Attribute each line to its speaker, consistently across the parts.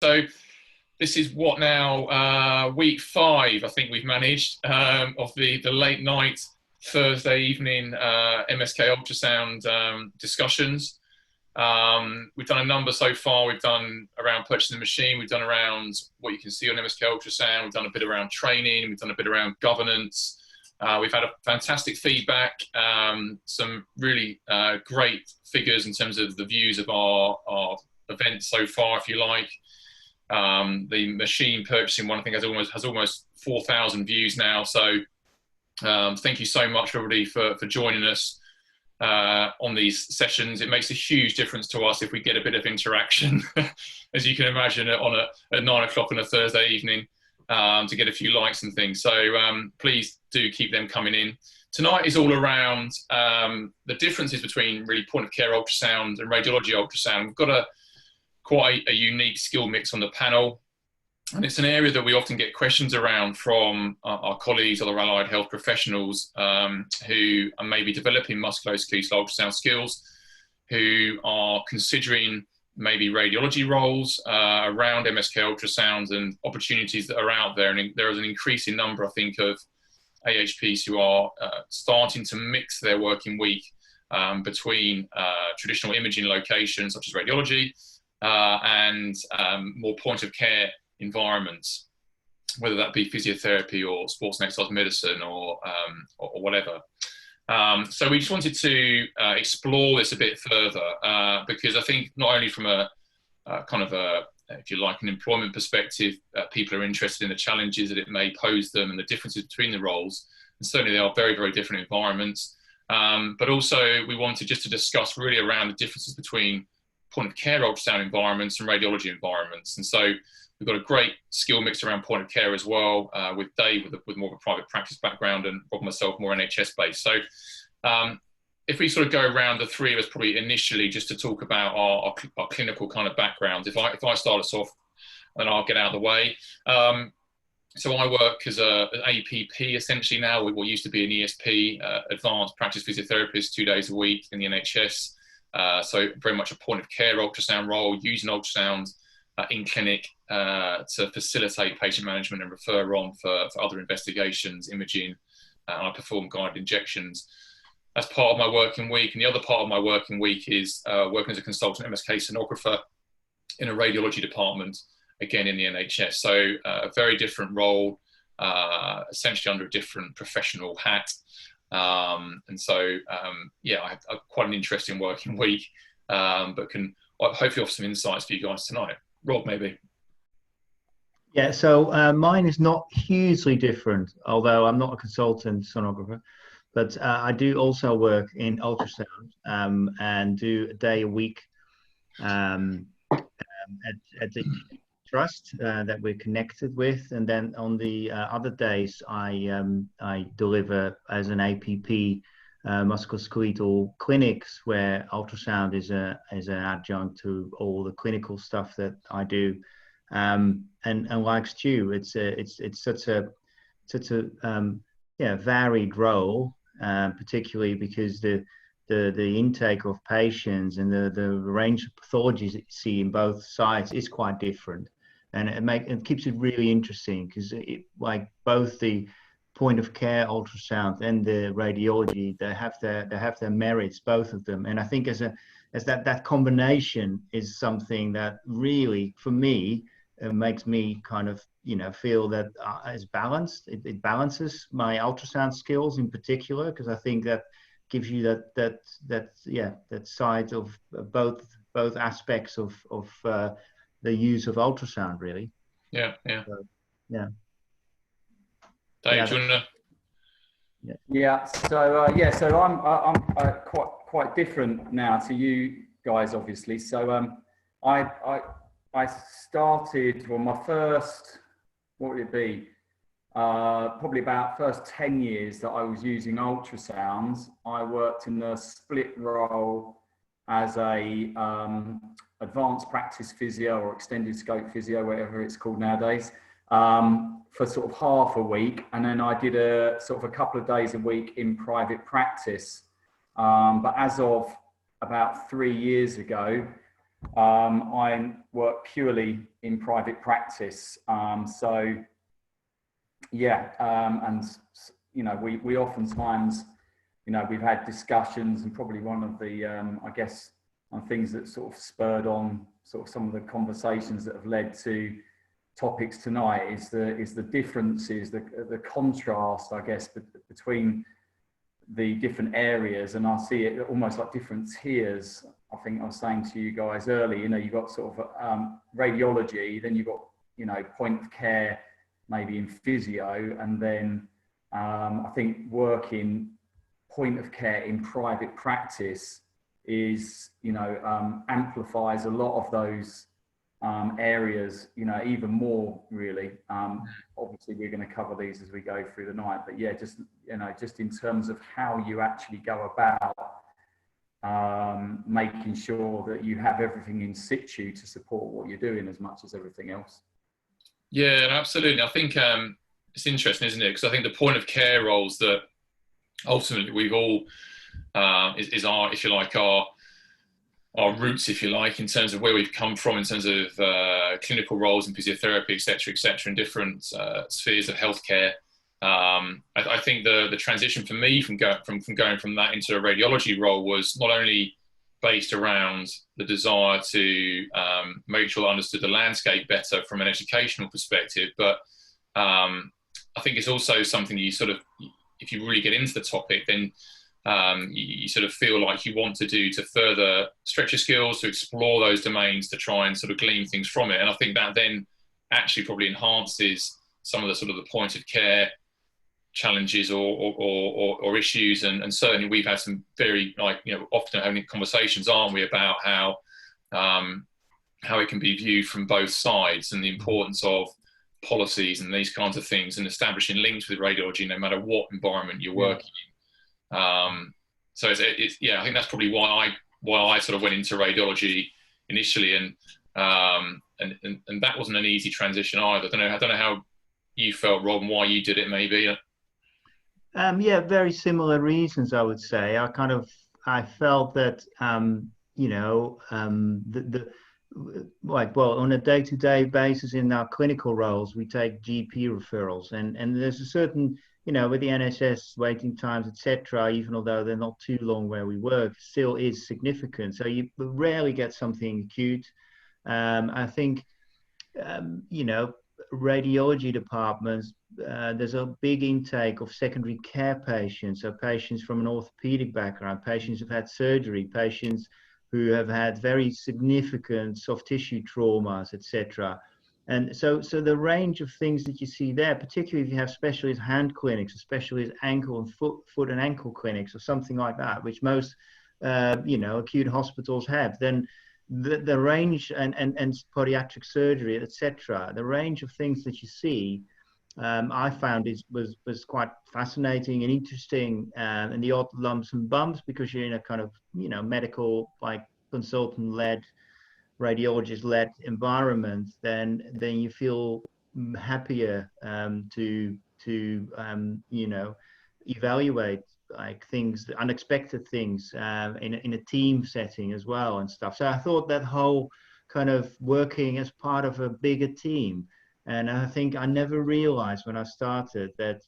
Speaker 1: So this is what now, week 5, I think we've managed, of the late night Thursday evening MSK ultrasound discussions. We've done a number so far. We've done around purchasing the machine. We've done around what you can see on MSK ultrasound. We've done a bit around training. We've done a bit around governance. We've had a fantastic feedback, some really great figures in terms of the views of our event so far, if you like. The machine purchasing one, I think, has almost 4,000 views now. So thank you so much, everybody, for joining us on these sessions. It makes a huge difference to us if we get a bit of interaction, as you can imagine, at 9 o'clock on a Thursday evening, to get a few likes and things. So please do keep them coming in. Tonight is all around the differences between really point of care ultrasound and radiology ultrasound. We've got quite a unique skill mix on the panel, and it's an area that we often get questions around from our colleagues, other allied health professionals who are maybe developing musculoskeletal ultrasound skills, who are considering maybe radiology roles around MSK ultrasounds and opportunities that are out there. And there is an increasing number, I think, of AHPs who are starting to mix their working week between traditional imaging locations such as radiology and more point of care environments, whether that be physiotherapy or sports and exercise medicine or whatever. So we just wanted to explore this a bit further because I think not only from a kind of if you like, an employment perspective, people are interested in the challenges that it may pose them and the differences between the roles. And certainly they are very, very different environments. But also we wanted just to discuss really around the differences between point of care ultrasound environments and radiology environments. And so we've got a great skill mix around point of care as well, with Dave with more of a private practice background and Rob myself more NHS based. So if we sort of go around the three of us probably initially just to talk about our clinical kind of backgrounds. If I start us off, then I'll get out of the way. So I work as an APP essentially now with what used to be an ESP, advanced practice physiotherapist, 2 days a week in the NHS. So very much a point of care ultrasound role, using ultrasound in clinic to facilitate patient management and refer on for other investigations, imaging, and I perform guided injections. That's part of my working week. And the other part of my working week is working as a consultant MSK sonographer in a radiology department, again in the NHS. So a very different role, essentially under a different professional hat. And so, yeah, I have quite an interesting working week, but can hopefully offer some insights for you guys tonight. Rob, maybe.
Speaker 2: Yeah, so mine is not hugely different, although I'm not a consultant sonographer, but I do also work in ultrasound and do a day a week at the trust that we're connected with, and then on the other days I deliver as an APP musculoskeletal clinics where ultrasound is an adjunct to all the clinical stuff that I do. And like Stu, it's such a varied role, particularly because the intake of patients and the range of pathologies that you see in both sides is quite different, and it keeps it really interesting because like both the point of care ultrasound and the radiology, they have their merits, both of them. And I think as that combination is something that really for me makes me kind of feel that it's balanced. It balances my ultrasound skills in particular, because I think that gives you that side of both aspects of the use of ultrasound, really.
Speaker 1: Yeah.
Speaker 2: So, yeah.
Speaker 1: Dave, do you want to?
Speaker 3: So I'm quite different now to you guys, obviously. So I started, well, my first, what would it be? Probably about first 10 years that I was using ultrasounds, I worked in a split role as a advanced practice physio or extended scope physio, whatever it's called nowadays, for sort of half a week. And then I did a couple of days a week in private practice. But as of about 3 years ago, I work purely in private practice. So yeah, and you know, we oftentimes, you know, we've had discussions, and probably one of the I guess things that sort of spurred on sort of some of the conversations that have led to topics tonight is the differences, the contrast, I guess, between the different areas. And I see it almost like different tiers. I think I was saying to you guys earlier, you know, you've got sort of radiology, then you've got, you know, point of care, maybe in physio, and then I think working point of care in private practice is, you know, amplifies a lot of those areas, you know, even more really. Obviously we're going to cover these as we go through the night, but yeah, just, you know, just in terms of how you actually go about making sure that you have everything in situ to support what you're doing as much as everything else.
Speaker 1: Yeah, absolutely. I think it's interesting, isn't it? Because I think the point of care roles that ultimately we've all is our, if you like, our roots, if you like, in terms of where we've come from, in terms of clinical roles in physiotherapy, et cetera, in different spheres of healthcare. I think the transition for me from going from that into a radiology role was not only based around the desire to make sure I understood the landscape better from an educational perspective, but I think it's also something you sort of, if you really get into the topic, then you sort of feel like you want to do to further stretch your skills, to explore those domains, to try and sort of glean things from it. And I think that then actually probably enhances some of the sort of the point of care challenges or issues. And certainly we've had some very, like, you know, often having conversations, aren't we, about how it can be viewed from both sides, and the importance of policies and these kinds of things, and establishing links with radiology no matter what environment you're working in. So it's yeah, I think that's probably why I sort of went into radiology initially, and that wasn't an easy transition either. I don't know how you felt, Rob, and why you did it, maybe.
Speaker 2: Yeah, very similar reasons, I would say. I felt that you know, like, well, on a day-to-day basis in our clinical roles, we take GP referrals, and there's a certain, you know, with the NHS waiting times, etc., even although they're not too long where we work, still is significant. So you rarely get something acute. I think, you know, radiology departments, there's a big intake of secondary care patients, so patients from an orthopedic background, patients who've had surgery, patients who have had very significant soft tissue traumas, etc. And so the range of things that you see there, particularly if you have specialist hand clinics, or specialist ankle and foot and ankle clinics, or something like that, which most you know, acute hospitals have, then the range, and podiatric surgery, etc., the range of things that you see, I found was quite fascinating and interesting, and the odd lumps and bumps, because you're in a kind of, you know, medical, like, consultant-led, radiologist-led environment, then you feel happier to you know, evaluate, like, things, unexpected things, in a team setting as well and stuff. So I thought that whole kind of working as part of a bigger team, and I think I never realized when I started that,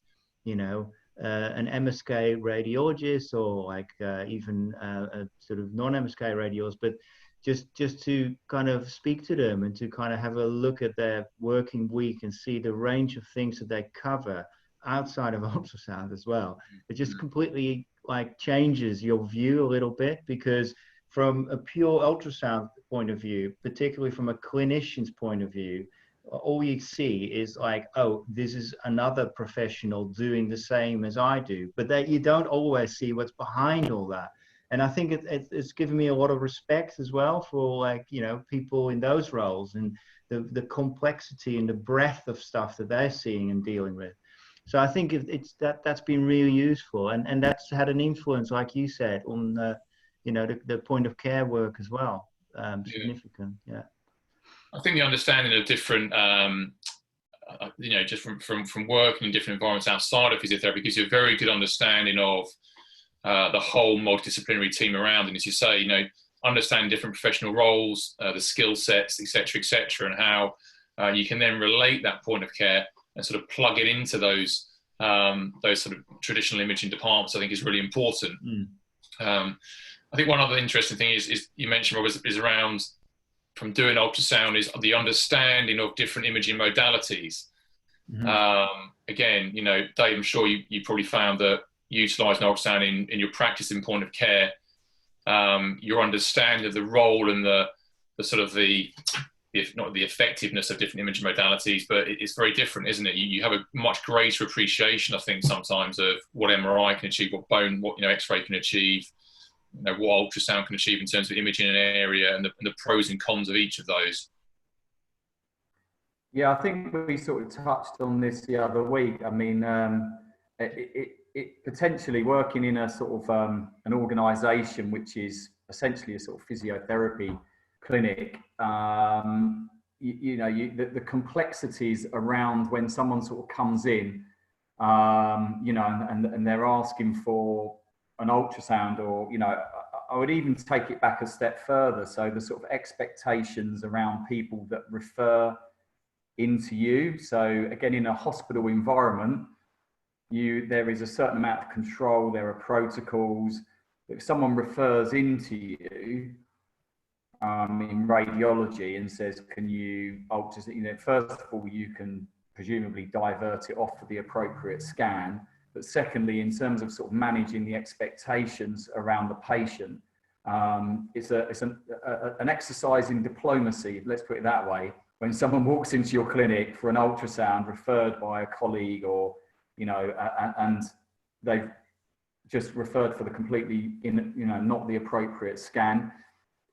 Speaker 2: you know, an MSK radiologist, or like even a sort of non-MSK radiologist, but just to kind of speak to them and to kind of have a look at their working week and see the range of things that they cover outside of ultrasound as well. It just completely, like, changes your view a little bit, because from a pure ultrasound point of view, particularly from a clinician's point of view, all you see is like, oh, this is another professional doing the same as I do, but that you don't always see what's behind all that. And I think it's given me a lot of respect as well for, like, you know, people in those roles, and the complexity and the breadth of stuff that they're seeing and dealing with. So I think that's been really useful, and that's had an influence, like you said, on you know, the point of care work as well. Significant, yeah.
Speaker 1: I think the understanding of different, you know, just from working in different environments outside of physiotherapy gives you a very good understanding of the whole multidisciplinary team around. And as you say, you know, understanding different professional roles, the skill sets, etc., and how you can then relate that point of care and sort of plug it into those sort of traditional imaging departments, I think is really important. I think one other interesting thing is you mentioned, Rob, is around from doing ultrasound is the understanding of different imaging modalities. Again, you know, Dave, I'm sure you probably found that utilising ultrasound in your practice in point of care, your understanding of the role and the sort of if not the effectiveness of different imaging modalities, but it's very different, isn't it? You have a much greater appreciation, I think, sometimes of what MRI can achieve, what X-ray can achieve, you know, what ultrasound can achieve in terms of imaging an area, and the pros and cons of each of those.
Speaker 3: Yeah, I think we sort of touched on this the other week. I mean, it potentially working in a sort of an organisation which is essentially a sort of physiotherapy clinic, the complexities around when someone sort of comes in, you know, and they're asking for an ultrasound, or, you know, I would even take it back a step further. So the sort of expectations around people that refer into you. So again, in a hospital environment, there is a certain amount of control, there are protocols. If someone refers into you in radiology and says, can you ultrasound, you know, first of all, you can presumably divert it off for the appropriate scan. But secondly, in terms of sort of managing the expectations around the patient, it's an exercise in diplomacy, let's put it that way. When someone walks into your clinic for an ultrasound referred by a colleague, or, you know, and they've just referred for the completely, you know, not the appropriate scan,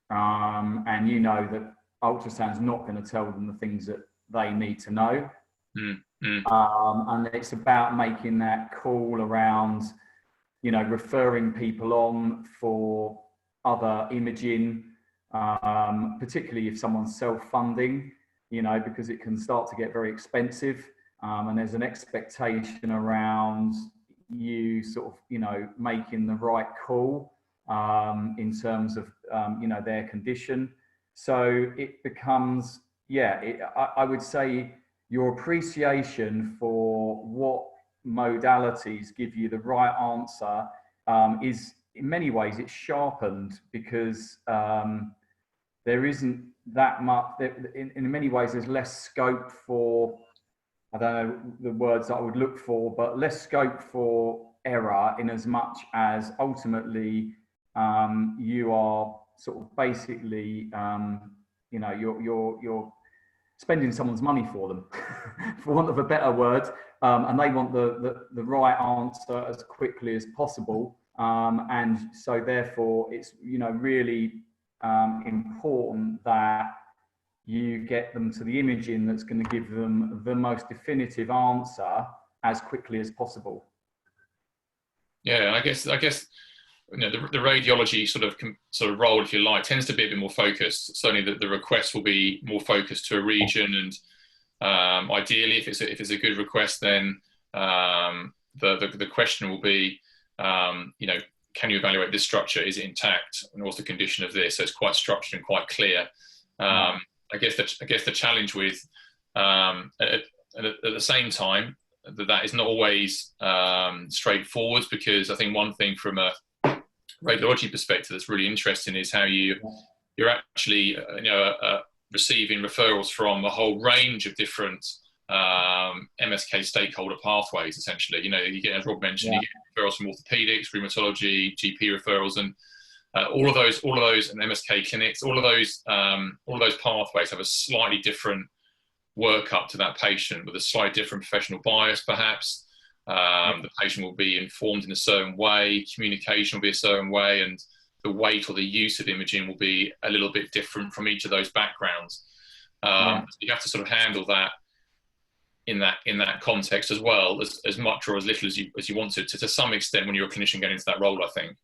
Speaker 3: and you know that ultrasound's not going to tell them the things that they need to know. And it's about making that call around, you know, referring people on for other imaging, particularly if someone's self-funding, you know, because it can start to get very expensive, and there's an expectation around you sort of, you know, making the right call in terms of, you know, their condition. So it becomes, I would say your appreciation for what modalities give you the right answer is, in many ways, it's sharpened, because there isn't that much, in many ways, there's less scope for, I don't know the words that I would look for, but less scope for error, in as much as ultimately you are sort of basically, you know, you're spending someone's money for them, for want of a better word, and they want the right answer as quickly as possible, and so therefore it's, you know, really important that you get them to the imaging that's going to give them the most definitive answer as quickly as possible.
Speaker 1: Yeah, I guess you know, the radiology sort of role, if you like, tends to be a bit more focused. Certainly, the request will be more focused to a region, and ideally, if it's a good request, then the question will be, you know, can you evaluate this structure? Is it intact? And what's the condition of this? So it's quite structured and quite clear. I guess the challenge with at the same time that is not always straightforward, because I think one thing from a radiology perspective that's really interesting is how you're actually receiving referrals from a whole range of different MSK stakeholder pathways. Essentially, you know, you get, as Rob mentioned, you get referrals from orthopedics, rheumatology, GP referrals, and all of those, and MSK clinics. All of those pathways have a slightly different workup to that patient, with a slightly different professional bias, perhaps. The patient will be informed in a certain way, communication will be a certain way, and the weight or the use of imaging will be a little bit different from each of those backgrounds. So you have to sort of handle that in that context as well, as much or as little as you want to some extent when you're a clinician going into that role, I think.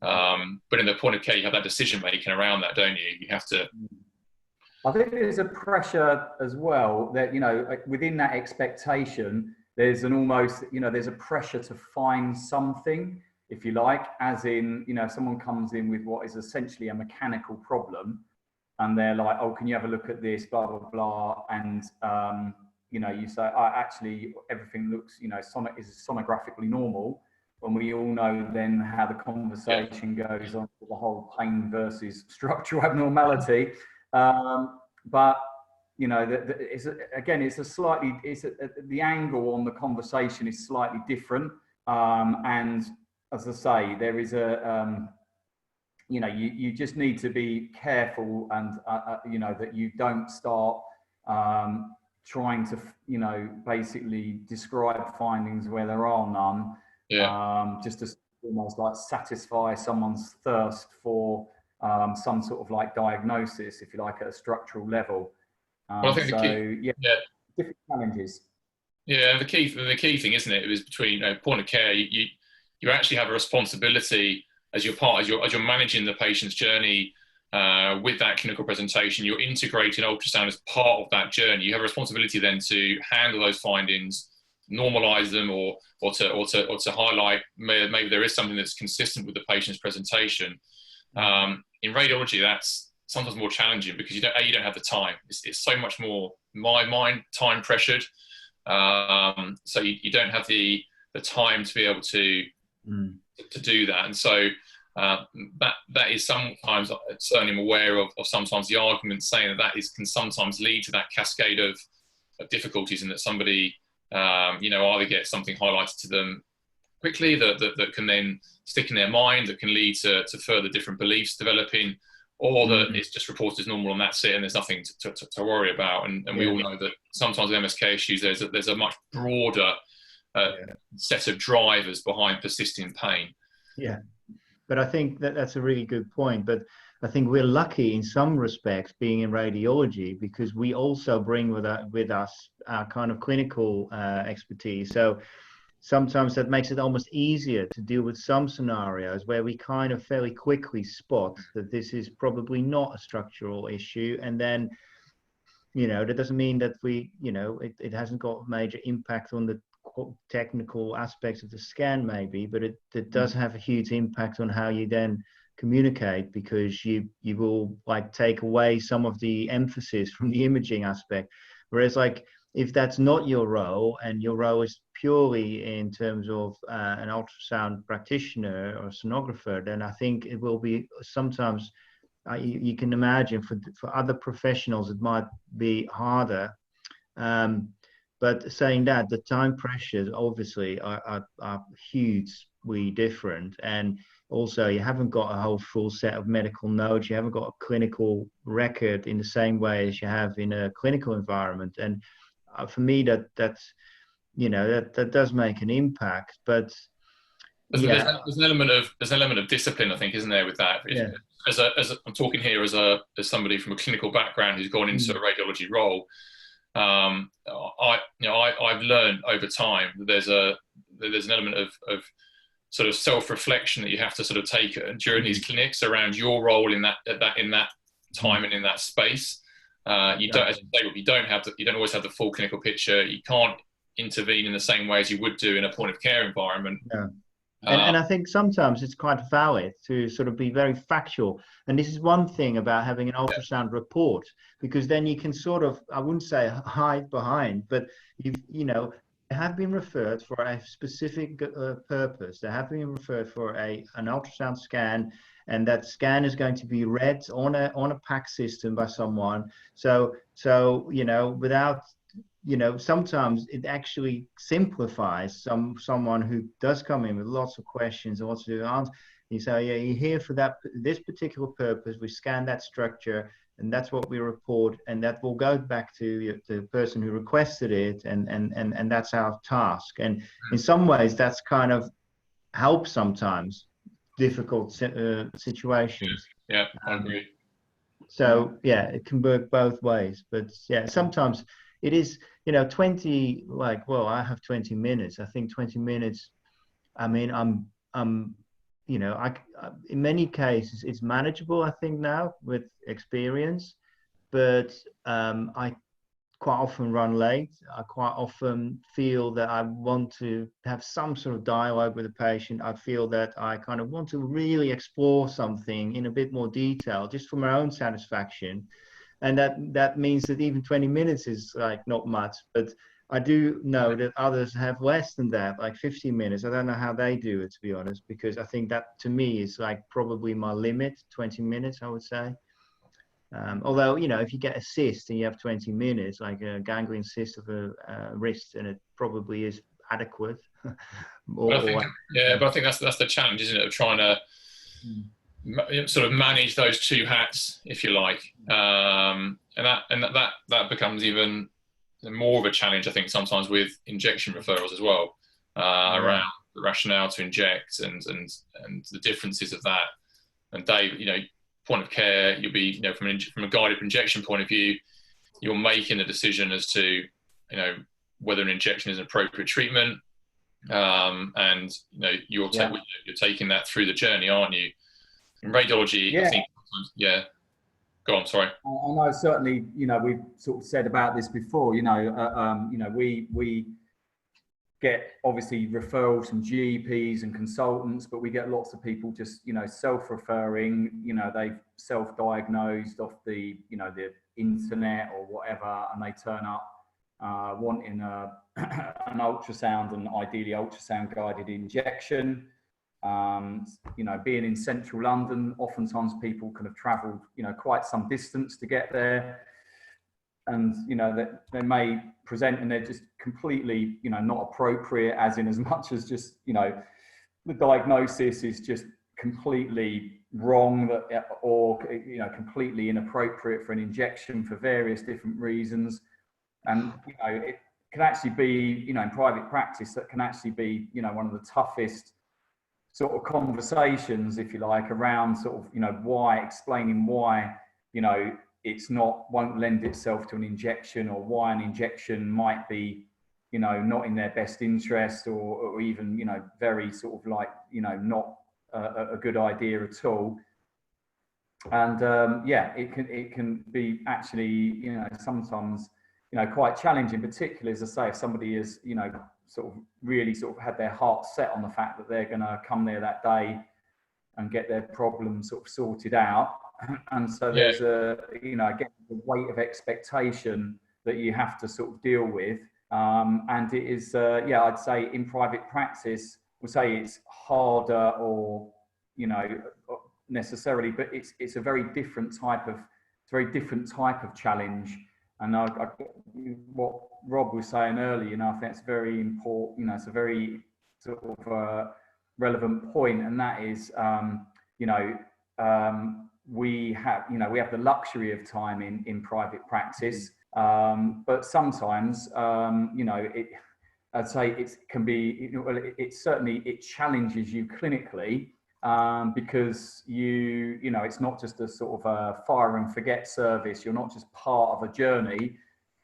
Speaker 1: But in the point of care, you have that decision making around that, don't you? You have to.
Speaker 3: I think there's a pressure as well that, you know, within that expectation, there's an almost, you know, there's a pressure to find something. if you like, as in, you know, if someone comes in with what is essentially a mechanical problem, and they're like, oh, can you have a look at this, blah, blah, blah. And, you know, you say, actually, everything looks, you know, is sonographically normal. When we all know then how the conversation goes on to the whole pain versus structural abnormality. But, you know, the angle on the conversation is slightly different. And as I say, there is you know, you just need to be careful, and you know, that you don't start trying to, you know, basically describe findings where there are none, just to almost like satisfy someone's thirst for some sort of like diagnosis, if you like, at a structural level.
Speaker 1: Well, I think
Speaker 3: different challenges.
Speaker 1: Yeah, the key thing, isn't it? It was between point of care. You actually have a responsibility as you're managing the patient's journey with that clinical presentation. You're integrating ultrasound as part of that journey. You have a responsibility then to handle those findings, normalize them, or to highlight maybe there is something that's consistent with the patient's presentation. In radiology, that's sometimes more challenging because you don't have the time. It's so much more time pressured. So you don't have the time to be able to do that, and so that is sometimes, certainly I'm aware of sometimes the argument saying that can sometimes lead to that cascade of difficulties, and that somebody you know, either get something highlighted to them quickly that can then stick in their mind, that can lead to further different beliefs developing, or that it's just reported as normal and that's it, and there's nothing to worry about. And we all know that sometimes with MSK issues, there's a much broader set of drivers behind persisting pain.
Speaker 2: Yeah, but I think that's a really good point. But I think we're lucky in some respects being in radiology, because we also bring with us our kind of clinical expertise. So sometimes that makes it almost easier to deal with some scenarios where we kind of fairly quickly spot that this is probably not a structural issue. And then, you know, that doesn't mean that it hasn't got a major impact on the technical aspects of the scan maybe, but it does have a huge impact on how you then communicate, because you will like take away some of the emphasis from the imaging aspect. Whereas like if that's not your role, and your role is purely in terms of an ultrasound practitioner or sonographer, then I think it will be sometimes, you can imagine for other professionals it might be harder. But saying that, the time pressures obviously are hugely different. And also you haven't got a whole full set of medical notes. You haven't got a clinical record in the same way as you have in a clinical environment. And for me, that's, you know, that does make an impact. But
Speaker 1: there's an element of discipline, I think, isn't there, with that? As I'm talking here as somebody from a clinical background who's gone into a radiology role. I've learned over time that there's an element of sort of self-reflection that you have to sort of take during these clinics around your role in that time and in that space. You don't always have the full clinical picture. You can't intervene in the same way as you would do in a point of care environment.
Speaker 2: And I think sometimes it's quite valid to sort of be very factual. And this is one thing about having an ultrasound report, because then you can sort of, I wouldn't say hide behind, but you know, they have been referred for a specific purpose. They have been referred for an ultrasound scan, and that scan is going to be read on a PACS system by someone. So you know, without, you know, sometimes it actually simplifies someone who does come in with lots of questions and wants to answer. You say, yeah, you're here for this particular purpose. We scan that structure, and that's what we report, and that will go back to the person who requested it, and that's our task. And in some ways, that's kind of helps sometimes difficult situations.
Speaker 1: Yeah, I agree.
Speaker 2: So yeah, it can work both ways. But yeah, sometimes it is, you know, 20, like, well, I have 20 minutes. I think 20 minutes, I mean, I'm you know, in many cases it's manageable, I think, now with experience. But I quite often run late. I quite often feel that I want to have some sort of dialogue with the patient. I feel that I kind of want to really explore something in a bit more detail, just for my own satisfaction. And that means that even 20 minutes is like not much, but I do know that others have less than that, like 15 minutes. I don't know how they do it, to be honest, because I think that to me is like probably my limit, 20 minutes, I would say. Although, you know, if you get a cyst and you have 20 minutes, like a ganglion cyst of a wrist, and it probably is adequate.
Speaker 1: But I think that's the challenge, isn't it, of trying to sort of manage those two hats, if you like, and that becomes even more of a challenge, I think, sometimes with injection referrals as well, around the rationale to inject and the differences of that. And Dave, you know, point of care, you'll be, you know, from a guided injection point of view, you're making a decision as to, you know, whether an injection is an appropriate treatment, and you know you're taking that through the journey, aren't you? In radiology, I think, go on, sorry.
Speaker 3: I know certainly, you know, we've sort of said about this before, you know, we get obviously referrals from GPs and consultants, but we get lots of people just, you know, self-referring, you know, they've self-diagnosed off the, you know, the internet or whatever, and they turn up wanting an ultrasound, and ideally ultrasound guided injection. You know, being in central London, oftentimes people can have travelled, you know, quite some distance to get there. And, you know, that they may present and they're just completely, you know, not appropriate, as in as much as just, you know, the diagnosis is just completely wrong, or, you know, completely inappropriate for an injection for various different reasons. And, you know, it can actually be, you know, in private practice, that can actually be, you know, one of the toughest sort of conversations, if you like, around sort of, you know, explaining why, you know, won't lend itself to an injection, or why an injection might be, you know, not in their best interest, or even, you know, very sort of like, you know, not a good idea at all. And it can be actually, you know, sometimes, you know, quite challenging, particularly, as I say, if somebody is, you know, sort of really sort of had their heart set on the fact that they're going to come there that day and get their problem sort of sorted out. And so there's you know, again, the weight of expectation that you have to sort of deal with. And it is, I'd say in private practice, we'll say it's harder, or, you know, necessarily, but it's a very different type of challenge. And what Rob was saying earlier, you know, I think it's very important, you know, it's a very sort of relevant point, and that is, you know, we have the luxury of time in private practice, but sometimes, you know, I'd say it can be, it certainly challenges you clinically, because you know, it's not just a sort of a fire and forget service. You're not just part of a journey.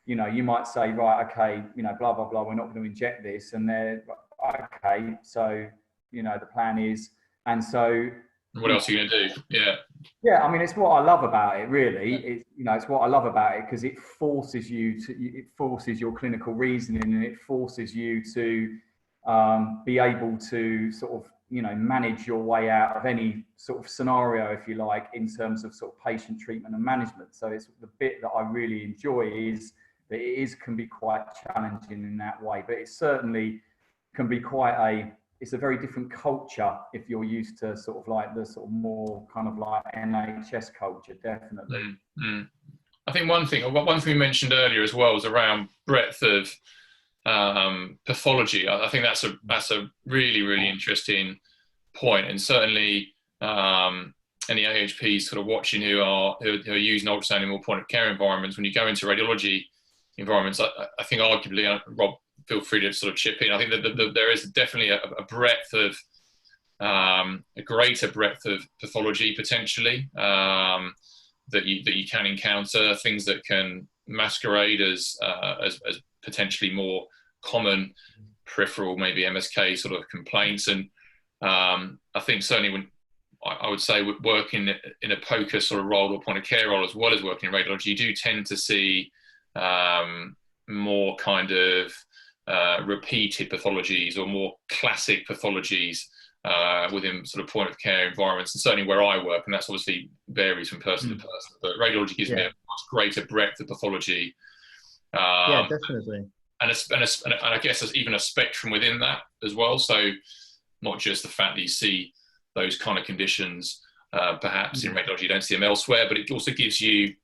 Speaker 3: You know, you might say, right, okay, you know, blah, blah, blah, we're not going to inject this. And they're, okay, so, you know, the plan is, and so.
Speaker 1: What else are you going to do? Yeah.
Speaker 3: Yeah, I mean, it's what I love about it, really. It's, you know, it's what I love about it, because it forces your clinical reasoning, and it forces you to be able to sort of, you know, manage your way out of any sort of scenario, if you like, in terms of sort of patient treatment and management. So it's the bit that I really enjoy, is that it can be quite challenging in that way, but it certainly can be it's a very different culture if you're used to sort of like the sort of more kind of like NHS culture, definitely.
Speaker 1: I think one thing we mentioned earlier as well was around breadth of pathology. I think that's a really, really interesting point, and certainly any AHPs sort of watching who are using ultrasound in more point of care environments, when you go into radiology environments, I think arguably, Rob, feel free to sort of chip in. I think that there is definitely a breadth of a greater breadth of pathology potentially that you can encounter, things that can masquerade as potentially more common peripheral, maybe MSK sort of complaints. And I think certainly when I would say working in a POCUS sort of role or point of care role, as well as working in radiology, you do tend to see more kind of repeated pathologies or more classic pathologies within sort of point of care environments, and certainly where I work, and that's obviously varies from person to person, but radiology gives me a much greater breadth of pathology.
Speaker 2: Yeah, definitely.
Speaker 1: And I guess there's even a spectrum within that as well. So not just the fact that you see those kind of conditions perhaps in radiology, you don't see them elsewhere, but it also gives you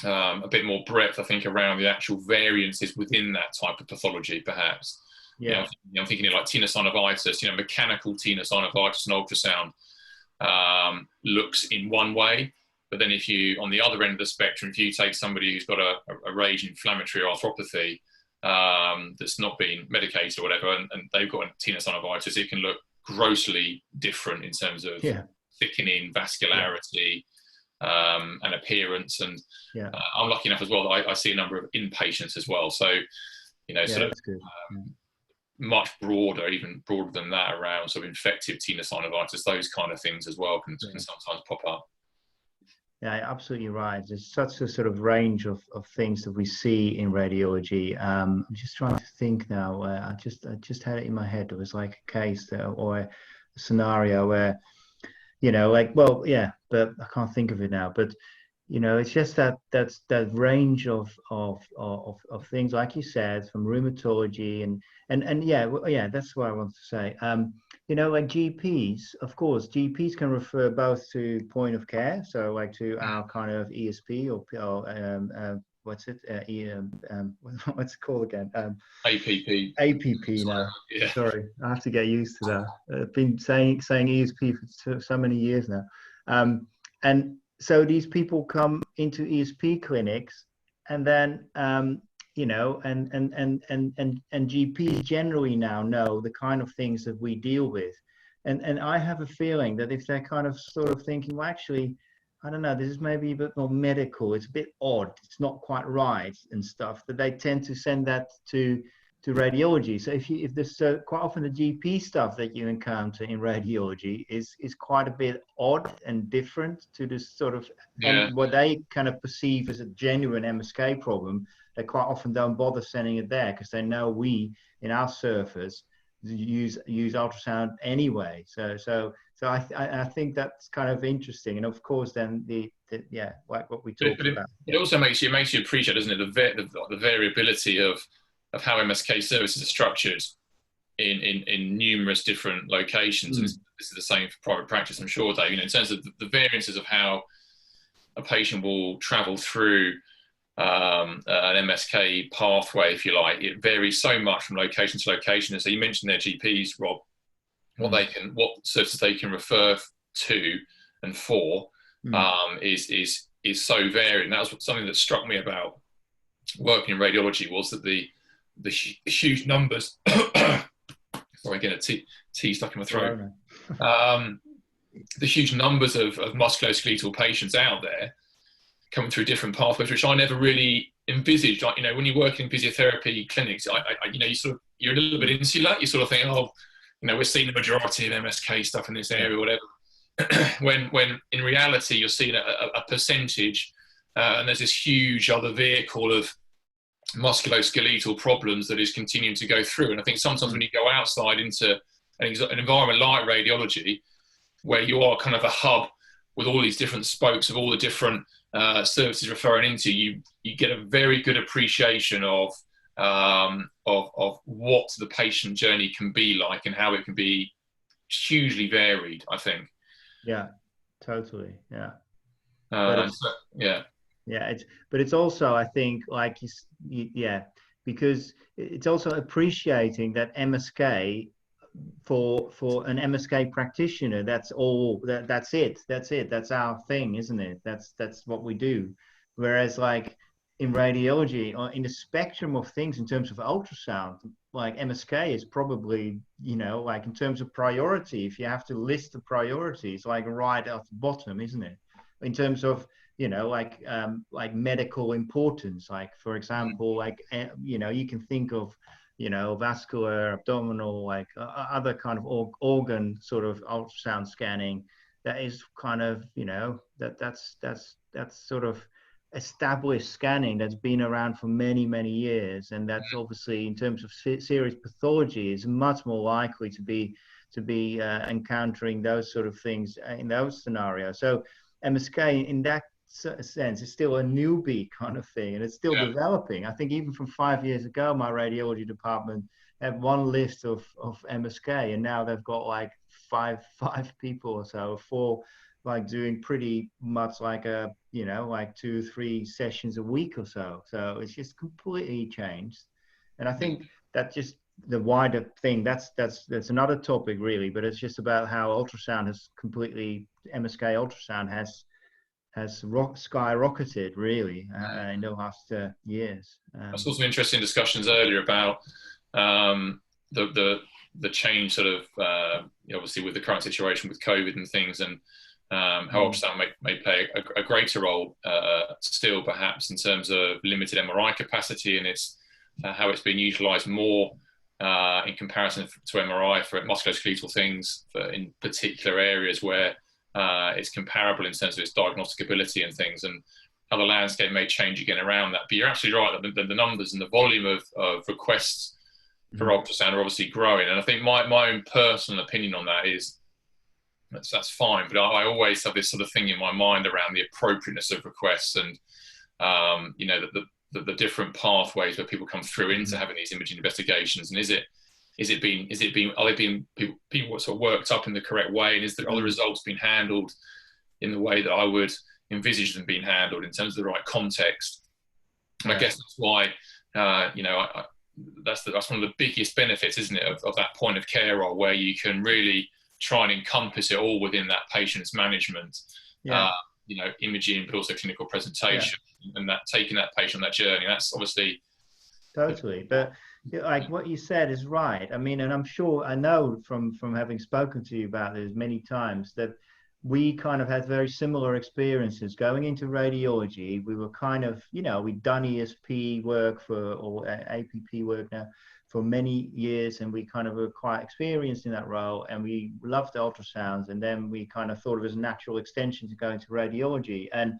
Speaker 1: a bit more breadth, I think, around the actual variances within that type of pathology, perhaps.
Speaker 2: Yeah.
Speaker 1: I'm thinking like tenosynovitis, mechanical tenosynovitis and ultrasound looks in one way. But then if you, on the other end of the spectrum, if you take somebody who's got a rage inflammatory arthropathy that's not been medicated or whatever, and they've got a tenosynovitis, it can look grossly different in terms of thickening, vascularity, and appearance. And I'm lucky enough as well that I see a number of inpatients as well. So, sort of much broader, even broader than that, around sort of infective tenosynovitis, those kind of things as well can sometimes pop up.
Speaker 2: Yeah, absolutely right. There's such a sort of range of things that we see in radiology. I'm just trying to think now. I just had it in my head. It was like a case or a scenario where, but I can't think of it now. But it's just that range of things, like you said, from rheumatology and that's what I want to say. Like GPs, of course, GPs can refer both to point of care, so like to our kind of ESP or what's it? What's it called again?
Speaker 1: APP.
Speaker 2: APP now. Yeah. Sorry, I have to get used to that. I've been saying ESP for so many years now, and so these people come into ESP clinics, and then and GPs generally now know the kind of things that we deal with, and I have a feeling that if they're kind of sort of thinking, well, actually, I don't know, this is maybe a bit more medical, it's a bit odd, it's not quite right and stuff, that they tend to send that to radiology. So if there's quite often the GP stuff that you encounter in radiology is quite a bit odd and different to this sort of what they kind of perceive as a genuine MSK problem. They quite often don't bother sending it there because they know we in our surface use ultrasound anyway. So I think that's kind of interesting. And of course, then like what we talked about.
Speaker 1: It also makes you appreciate, doesn't it, the variability of how MSK services are structured in numerous different locations. And this is the same for private practice, I'm sure, Dave. In terms of the variances of how a patient will travel through an MSK pathway, if you like, it varies so much from location to location. And so you mentioned their GPs, Rob, what services they can refer to and for is so varied. And that was something that struck me about working in radiology, was that the huge numbers. Sorry, again, a tea stuck in my throat. The huge numbers of musculoskeletal patients out there coming through different pathways, which I never really envisaged. Like, when you work in physiotherapy clinics, you're a little bit insular. You sort of think, we're seeing the majority of MSK stuff in this area, or whatever. when in reality, you're seeing a percentage, and there's this huge other vehicle of musculoskeletal problems that is continuing to go through. And I think sometimes when you go outside into an environment like radiology, where you are kind of a hub with all these different spokes of all the different services referring into, you get a very good appreciation of what the patient journey can be like and how it can be hugely varied, I think.
Speaker 2: Yeah, totally. Yeah. Yeah, but it's also, I think, like because it's also appreciating that MSK for an MSK practitioner, that's our thing, isn't it? That's what we do. Whereas like in radiology, or in the spectrum of things in terms of ultrasound, like MSK is probably, like in terms of priority, if you have to list the priorities, like right at the bottom, isn't it? In terms of like medical importance, like for example, like you can think of vascular, abdominal, like other kind of organ sort of ultrasound scanning. That is kind of that's sort of established scanning that's been around for many, many years, and that's obviously, in terms of serious pathology, is much more likely to be encountering those sort of things in those scenarios. So MSK, in that sense, is still a newbie kind of thing, and it's still developing. I think even from 5 years ago, my radiology department had one list of MSK, and now they've got like five people or so, four, like doing pretty much like a, you know, like 2-3 sessions a week or so. So it's just completely changed. And I think that just the wider thing, that's another topic really, but it's just about how ultrasound has completely, MSK ultrasound has skyrocketed really in the last years.
Speaker 1: I saw some interesting discussions earlier about the change sort of, obviously with the current situation with COVID and things, and how ultrasound may play a greater role still perhaps in terms of limited MRI capacity, and it's how it's been utilised more in comparison to MRI for musculoskeletal things in particular areas where it's comparable in terms of its diagnostic ability and things, and how the landscape may change again around that. But you're absolutely right that the numbers and the volume of requests for ultrasound are obviously growing. And I think my own personal opinion on that is that's fine, but I always have this sort of thing in my mind around the appropriateness of requests, and you know, the different pathways where people come through into having these imaging investigations, and are they being people sort of worked up in the correct way, and are the results being handled in the way that I would envisage them being handled in terms of the right context? And I guess that's why you know, that's one of the biggest benefits, isn't it, of that point of care role, where you can really try and encompass it all within that patient's management, you know, imaging, but also clinical presentation, and that taking that patient on that journey. That's obviously
Speaker 2: totally. But like what you said is right. I mean, and I'm sure, I know from having spoken to you about this many times, that we kind of had very similar experiences going into radiology. We were kind of, you know, we'd done ESP work or APP work now for many years, and we kind of were quite experienced in that role, and we loved ultrasounds, and then we kind of thought it was a natural extension to go into radiology. And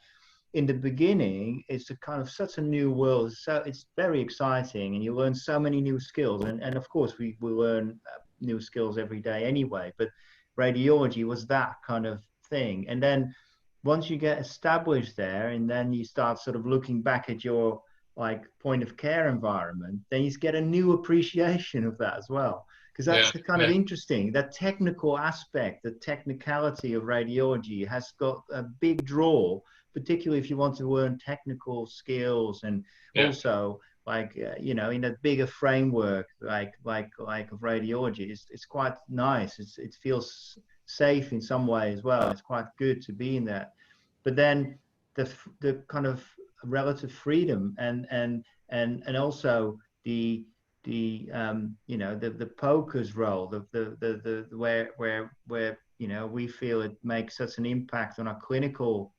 Speaker 2: in the beginning, it's a kind of such a new world, so it's very exciting, and you learn so many new skills, and of course we learn new skills every day anyway, but radiology was that kind of thing. And then once you get established there, and then you start sort of looking back at your like point of care environment, then you get a new appreciation of that as well, because that's the kind of interesting, that technical aspect, the technicality of radiology has got a big draw, particularly if you want to learn technical skills, and also like you know, in a bigger framework like of radiology, it's quite nice. It feels safe in some way as well. It's quite good to be in that. But then the kind of relative freedom and also the you know, the POCUS role, the where you know, we feel it makes such an impact on our clinical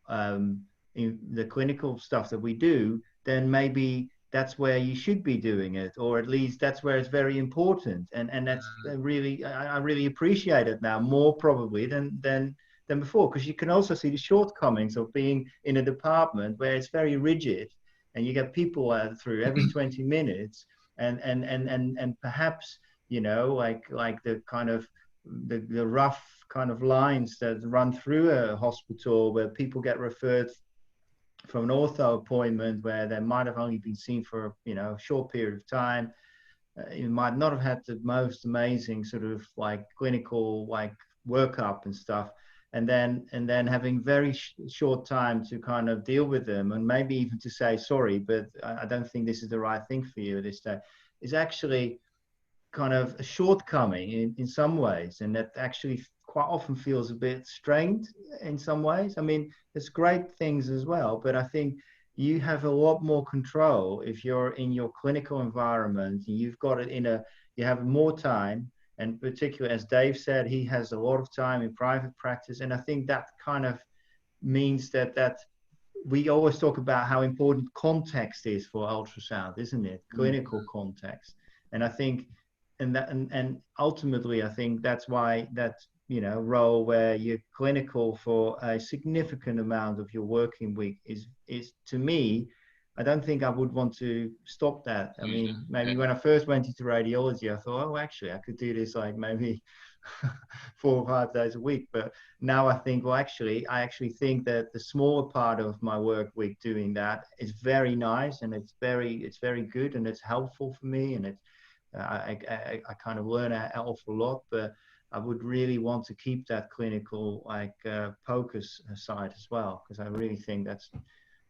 Speaker 2: in the clinical stuff that we do, then maybe that's where you should be doing it, or at least that's where it's very important. And that's really, I really appreciate it now more probably than before, because you can also see the shortcomings of being in a department where it's very rigid, and you get people through every 20 minutes, and perhaps, you know, like the kind of the rough kind of lines that run through a hospital, where people get referred from an ortho appointment where they might have only been seen for, you know, a short period of time. You might not have had the most amazing sort of like clinical like workup and stuff, and then having very short time to kind of deal with them, and maybe even to say sorry, but I don't think this is the right thing for you at this day, is actually kind of a shortcoming in some ways, and that actually quite often feels a bit strained in some ways. I mean, there's great things as well, but I think you have a lot more control if you're in your clinical environment, and you've got it you have more time. And particularly, as Dave said, he has a lot of time in private practice. And I think that kind of means that we always talk about how important context is for ultrasound, isn't it? Clinical context. And I think, and ultimately, I think that's why role where you're clinical for a significant amount of your working week is to me, I don't think I would want to stop that. I mean, maybe when I first went into radiology, I thought, oh, actually, I could do this like maybe 4 or 5 days a week. But now I think, well, actually, I think that the smaller part of my work week doing that is very nice, and it's very good, and it's helpful for me, and I kind of learn an awful lot. But I would really want to keep that clinical POCUS side as well, because I really think that's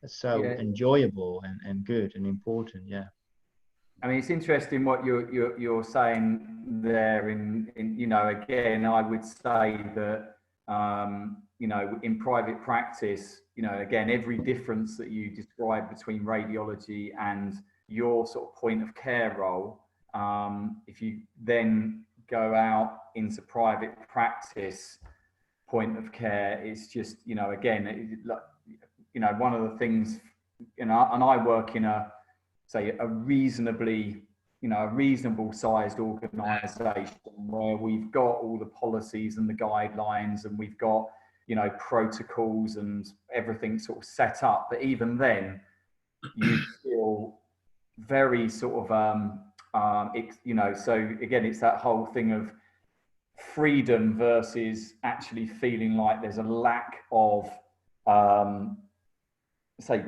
Speaker 2: so enjoyable and good and important. Yeah.
Speaker 3: I mean, it's interesting what you're saying there. In again, I would say that in private practice, again, every difference that you describe between radiology and your sort of point of care role, if you then go out into private practice, point of care, it's just again, one of the things, and I work in a reasonable sized organisation where we've got all the policies and the guidelines, and we've got protocols and everything sort of set up. But even then, you feel very sort of so again, it's that whole thing of freedom versus actually feeling like there's a lack of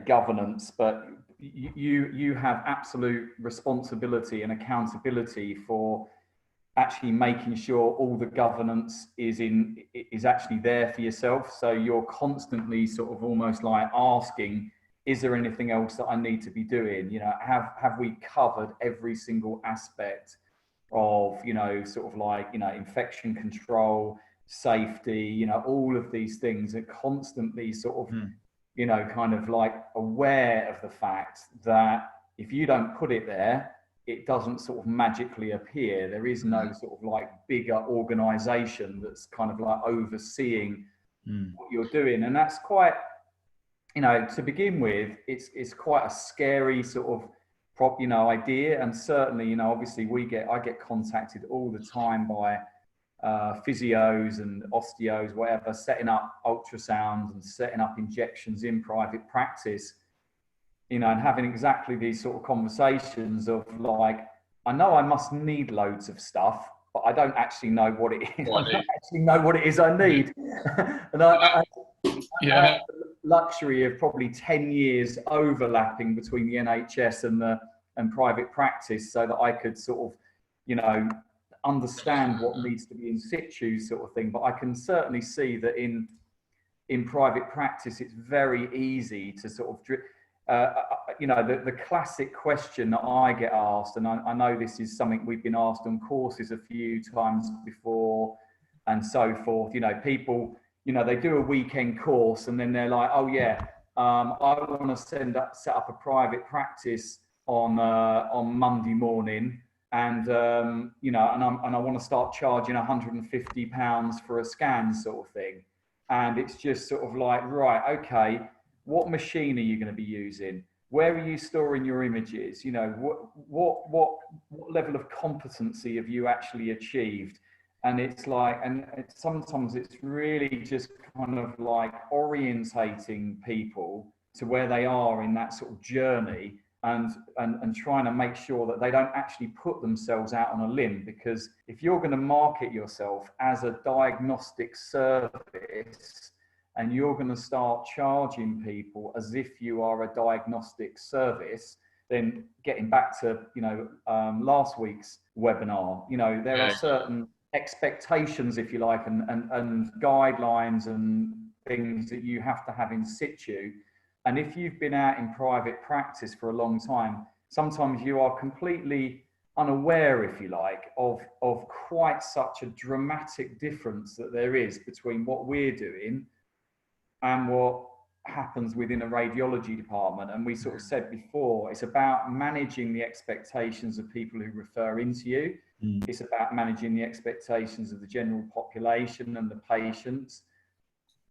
Speaker 3: governance, but you have absolute responsibility and accountability for actually making sure all the governance is actually there for yourself. So you're constantly sort of almost like asking, is there anything else that I need to be doing? Have we covered every single aspect of sort of like infection control, safety, all of these things are constantly sort of kind of like aware of the fact that if you don't put it there, it doesn't sort of magically appear. There is no sort of like bigger organization that's kind of like overseeing what you're doing. And that's quite, to begin with, it's quite a scary sort of idea. And certainly, obviously I get contacted all the time by physios and osteos, whatever, setting up ultrasounds and setting up injections in private practice, and having exactly these sort of conversations of like, I know I must need loads of stuff, but I don't actually know what it is. I don't actually know what it is I need. And I have the luxury of probably 10 years overlapping between the NHS and private practice, so that I could sort of, understand what needs to be in situ sort of thing. But I can certainly see that in private practice, it's very easy to sort of, the classic question that I get asked, and I know this is something we've been asked on courses a few times before and so forth, people, they do a weekend course and then they're like, oh yeah, I want to set up a private practice on Monday morning. And and I want to start charging £150 for a scan, sort of thing. And it's just sort of like, right, okay, what machine are you going to be using? Where are you storing your images? What level of competency have you actually achieved? And it's like, sometimes it's really just kind of like orientating people to where they are in that sort of journey. And trying to make sure that they don't actually put themselves out on a limb, because if you're going to market yourself as a diagnostic service and you're going to start charging people as if you are a diagnostic service, then getting back to last week's webinar, there are certain expectations, if you like, and guidelines and things that you have to have in situ. And if you've been out in private practice for a long time, sometimes you are completely unaware, if you like, of quite such a dramatic difference that there is between what we're doing and what happens within a radiology department. And we sort of said before, it's about managing the expectations of people who refer into you. It's about managing the expectations of the general population and the patients.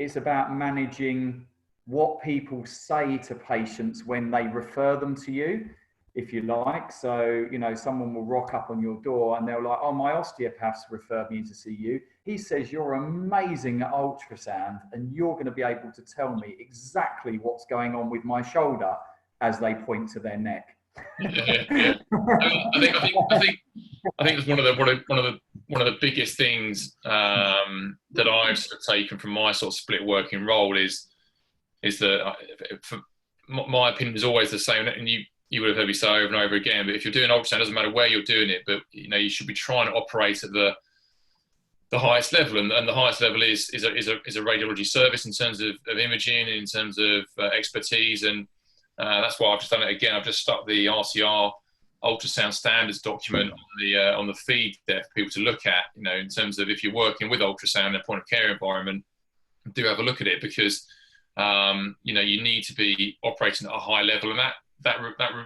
Speaker 3: It's about managing what people say to patients when they refer them to you. if you like. So, you know, someone will rock up on your door and they're like, oh, my osteopath's referred me in to see you. He says you're amazing at ultrasound and you're going to be able to tell me exactly what's going on with my shoulder, as they point to their neck.
Speaker 1: Yeah. I think it's one of the biggest things that I've sort of taken from my sort of split working role is that, for my opinion, is always the same, and you would have heard me say over and over again. But if you're doing ultrasound, it doesn't matter where you're doing it, but you know, you should be trying to operate at the highest level, and the highest level is a radiology service in terms of imaging, in terms of expertise, and that's why I've just done it again. I've just stuck the RCR ultrasound standards document on the feed there for people to look at. You know, in terms of if you're working with ultrasound in a point of care environment, do have a look at it, because you know, you need to be operating at a high level, and that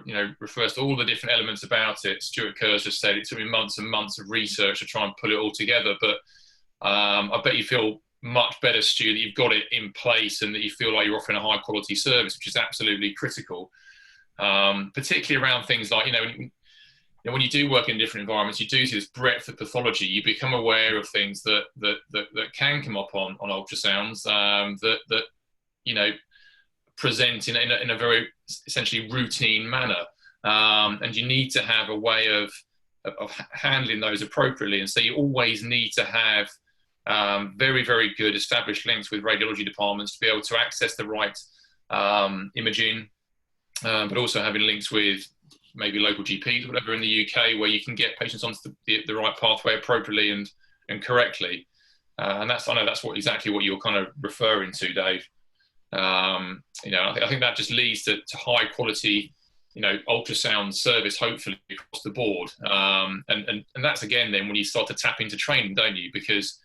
Speaker 1: you know, refers to all the different elements about it. Stuart Kerr's just said it took me months and months of research to try and pull it all together, but I bet you feel much better, Stu, that you've got it in place and that you feel like you're offering a high quality service, which is absolutely critical, particularly around things like, you know, when you do work in different environments, you do see this breadth of pathology. You become aware of things that can come up on ultrasounds, that you know, present in a very essentially routine manner, and you need to have a way of handling those appropriately. And so you always need to have very, very good established links with radiology departments to be able to access the right imaging, but also having links with maybe local GPs or whatever in the UK, where you can get patients onto the right pathway appropriately and correctly. And I know that's exactly what you're kind of referring to, Dave. You know, I think that just leads to high quality, you know, ultrasound service, hopefully across the board. And that's again then when you start to tap into training, don't you? Because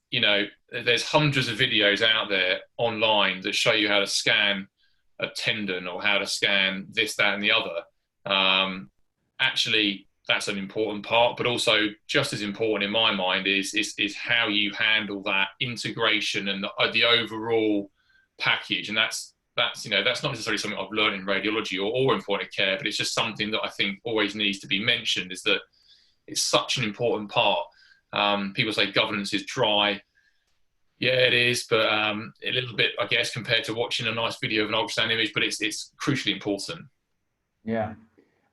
Speaker 1: you know, there's hundreds of videos out there online that show you how to scan a tendon or how to scan this, that, and the other. Actually, that's an important part, but also just as important in my mind is how you handle that integration and the overall package. And that's you know, that's not necessarily something I've learned in radiology or in point of care, but it's just something that I think always needs to be mentioned, is that it's such an important part. People say governance is dry. Yeah, it is, but a little bit, I guess, compared to watching a nice video of an ultrasound image, but it's crucially important.
Speaker 3: Yeah.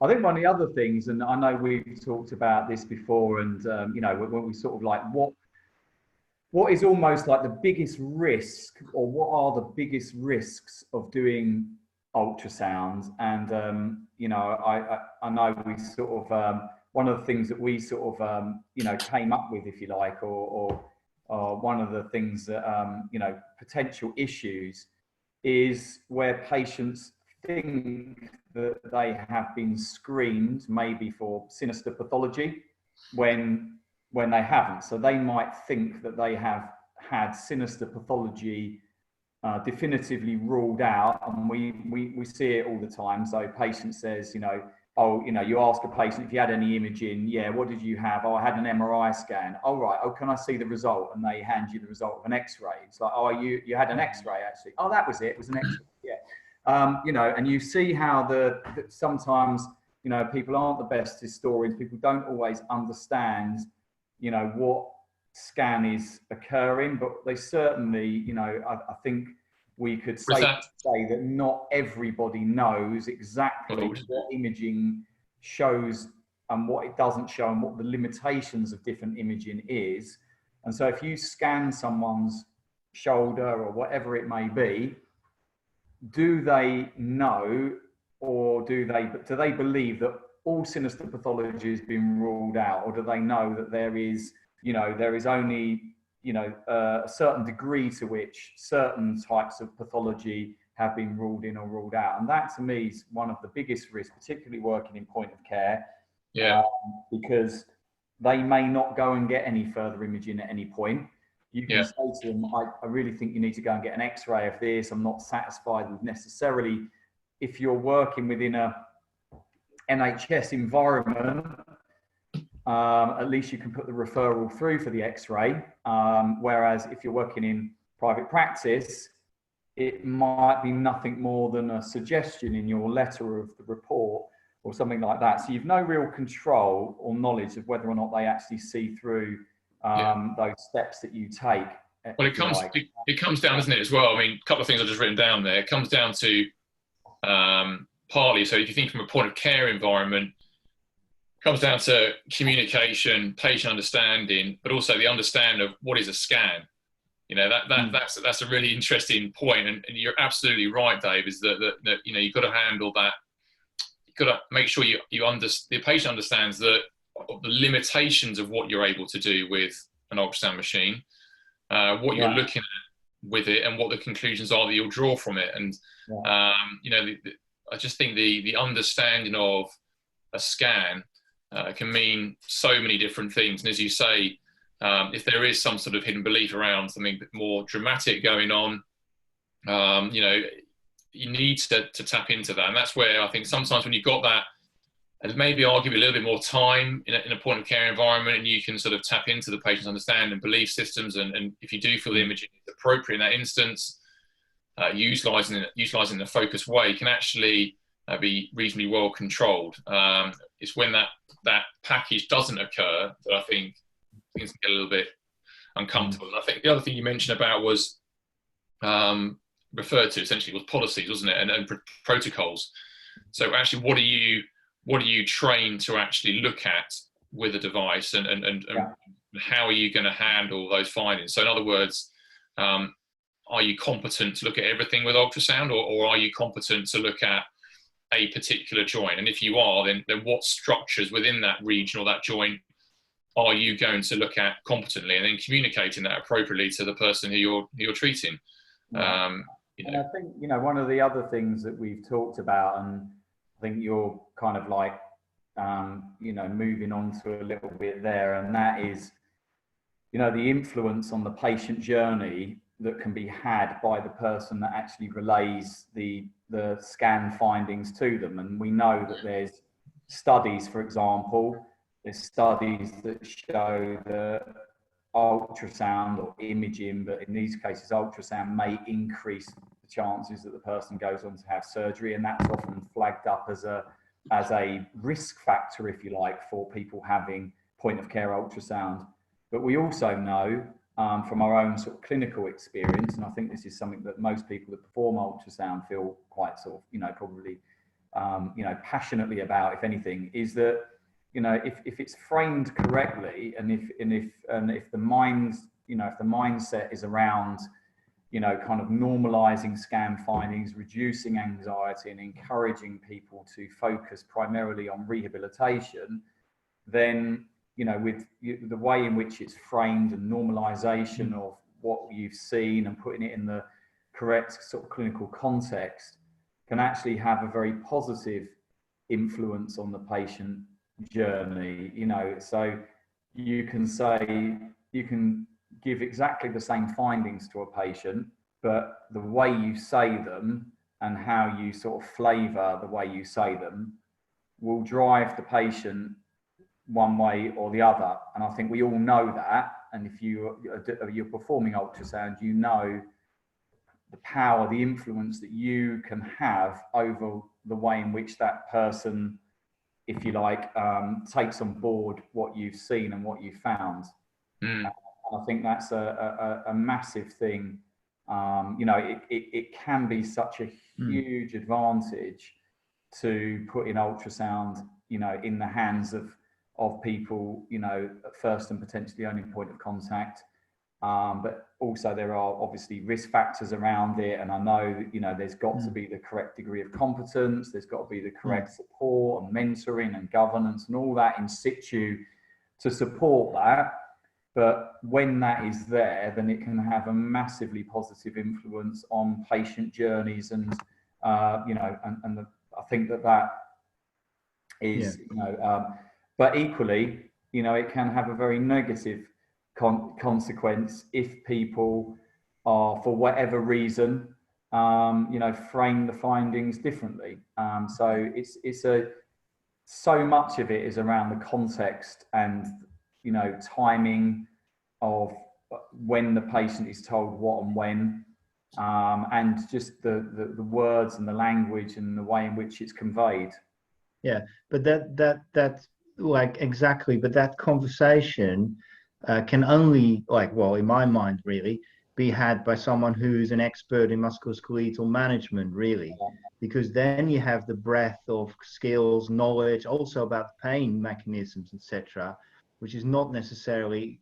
Speaker 3: I think one of the other things, and I know we've talked about this before, and you know, when we sort of like what is almost like the biggest risk, or what are the biggest risks of doing ultrasound? And you know, I know we sort of one of the things that we sort of you know, came up with, if you like, or one of the things that you know, potential issues is where patients think that they have been screened maybe for sinister pathology when they haven't. So they might think that they have had sinister pathology definitively ruled out, and we see it all the time. So patient says, you know, oh, you know, you ask a patient if you had any imaging. Yeah, what did you have? Oh, I had an MRI scan. Oh, right. Oh, can I see the result? And they hand you the result of an X-ray. It's like, oh, you had an X-ray actually. Oh, that was it. It was an X-ray. Yeah. You know, and you see how that sometimes, you know, people aren't the best historians. People don't always understand, you know, what scan is occurring, but they certainly, you know, I think we could say that not everybody knows exactly what imaging shows and what it doesn't show, and what the limitations of different imaging is. And so if you scan someone's shoulder or whatever it may be, do they know, or do they believe that all sinister pathology has been ruled out, or do they know that there is, you know, there is only, you know, a certain degree to which certain types of pathology have been ruled in or ruled out? And that to me is one of the biggest risks, particularly working in point of care.
Speaker 1: Yeah.
Speaker 3: Because they may not go and get any further imaging at any point. You can say to them, I really think you need to go and get an X-ray of this. I'm not satisfied with necessarily, if you're working within a NHS environment, at least you can put the referral through for the X-ray. Whereas if you're working in private practice, it might be nothing more than a suggestion in your letter of the report or something like that. So you've no real control or knowledge of whether or not they actually see through those steps that you take.
Speaker 1: Well, it comes down, doesn't it, as well? I mean, a couple of things I've just written down there. It comes down to partly, so if you think from a point of care environment, it comes down to communication, patient understanding, but also the understanding of what is a scan. You know, that's a really interesting point, and you're absolutely right, Dave. Is that you know, you've got to handle that. You've got to make sure the patient understands the limitations of what you're able to do with an ultrasound machine, what you're looking at with it, and what the conclusions are that you'll draw from it. And you know, I just think the understanding of a scan can mean so many different things. And as you say, if there is some sort of hidden belief around something more dramatic going on, you know, you need to tap into that. And that's where I think sometimes when you've got that, and maybe arguably a little bit more time in a point of care environment, and you can sort of tap into the patient's understanding and belief systems, and if you do feel the imaging is appropriate in that instance, utilising the focused way can actually be reasonably well controlled. It's when that package doesn't occur that I think things can get a little bit uncomfortable. And I think the other thing you mentioned about was referred to essentially was policies, wasn't it, and protocols. So actually, what are you trained to actually look at with a device, and how are you going to handle those findings? So in other words, are you competent to look at everything with ultrasound, or are you competent to look at a particular joint? And if you are, then what structures within that region or that joint are you going to look at competently, and then communicating that appropriately to the person who you're treating? You know.
Speaker 3: And I think, you know, one of the other things that we've talked about, and I think you're kind of like, you know, moving on to a little bit there, and that is, you know, the influence on the patient journey that can be had by the person that actually relays the scan findings to them. And we know that there's studies, for example, there's studies that show that ultrasound or imaging, but in these cases ultrasound, may increase the chances that the person goes on to have surgery, and that's often flagged up as a risk factor, if you like, for people having point of care ultrasound. But we also know from our own sort of clinical experience, and I think this is something that most people that perform ultrasound feel quite sort of, you know, probably you know, passionately about, if anything, is that, you know, if it's framed correctly, and if the mind's, you know, if the mindset is around, you know, kind of normalizing scan findings, reducing anxiety, and encouraging people to focus primarily on rehabilitation, then, you know, with the way in which it's framed and normalization of what you've seen and putting it in the correct sort of clinical context, can actually have a very positive influence on the patient journey. You know, so you can say, you can give exactly the same findings to a patient, but the way you say them and how you sort of flavor the way you say them will drive the patient one way or the other. And I think we all know that. And if you're performing ultrasound, you know the power, the influence that you can have over the way in which that person, if you like, takes on board what you've seen and what you've found. I think that's a massive thing. You know, it can be such a huge advantage to put in ultrasound, you know, in the hands of people, you know, at first and potentially only point of contact. But also there are obviously risk factors around it. And I know, you know, there's got to be the correct degree of competence. There's got to be the correct support and mentoring and governance and all that in situ to support that. But when that is there, then it can have a massively positive influence on patient journeys. And, you know, and I think that is, you know, but equally, you know, it can have a very negative consequence if people are, for whatever reason, you know, frame the findings differently. So so much of it is around the context and, you know, timing of when the patient is told what and when. and just the words and the language and the way in which it's conveyed.
Speaker 2: Yeah, but that like exactly, but that conversation can only, like, well, in my mind, really, be had by someone who's an expert in musculoskeletal management, really, because then you have the breadth of skills, knowledge, also about the pain mechanisms, etc., which is not necessarily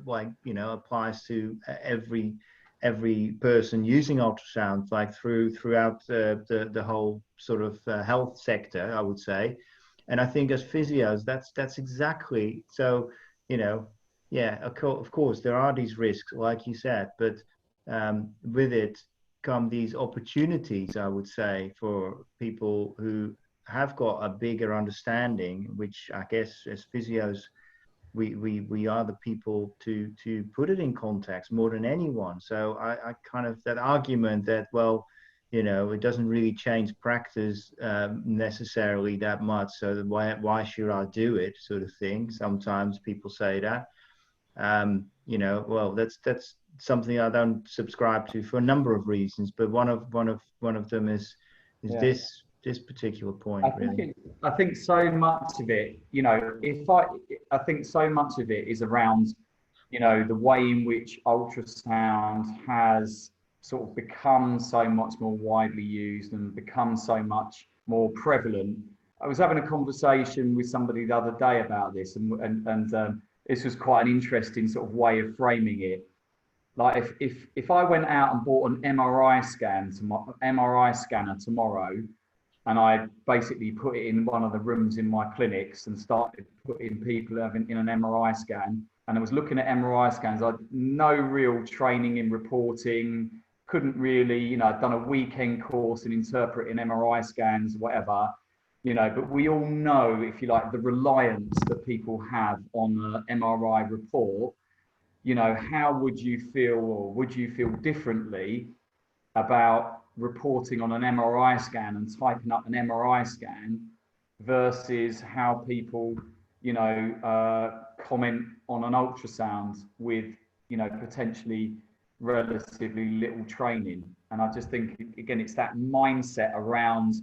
Speaker 2: like, you know, applies to every person using ultrasound, like throughout the whole sort of health sector, I would say. And I think as physios, that's exactly so. You know, yeah, of course, there are these risks, like you said, but with it come these opportunities, I would say, for people who have got a bigger understanding, which I guess as physios, we are the people to put it in context more than anyone. So I kind of, that argument that, well, you know, it doesn't really change practice necessarily that much, so why should I do it, sort of thing. Sometimes people say that. You know, well, that's something I don't subscribe to for a number of reasons, but one of them is
Speaker 3: Yeah.
Speaker 2: this particular point.
Speaker 3: I think so much of it, you know, I think so much of it is around, you know, the way in which ultrasound has sort of become so much more widely used and become so much more prevalent. I was having a conversation with somebody the other day about this, and this was quite an interesting sort of way of framing it. Like if I went out and bought an MRI scanner tomorrow, and I basically put it in one of the rooms in my clinics and started putting people in an MRI scan, and I was looking at MRI scans, I had no real training in reporting, couldn't really, you know, I'd done a weekend course in interpreting MRI scans, whatever, you know, but we all know, if you like, the reliance that people have on an MRI report. You know, how would you feel, or would you feel differently about reporting on an MRI scan and typing up an MRI scan versus how people, you know, comment on an ultrasound with, you know, potentially relatively little training? And I just think, again, it's that mindset around,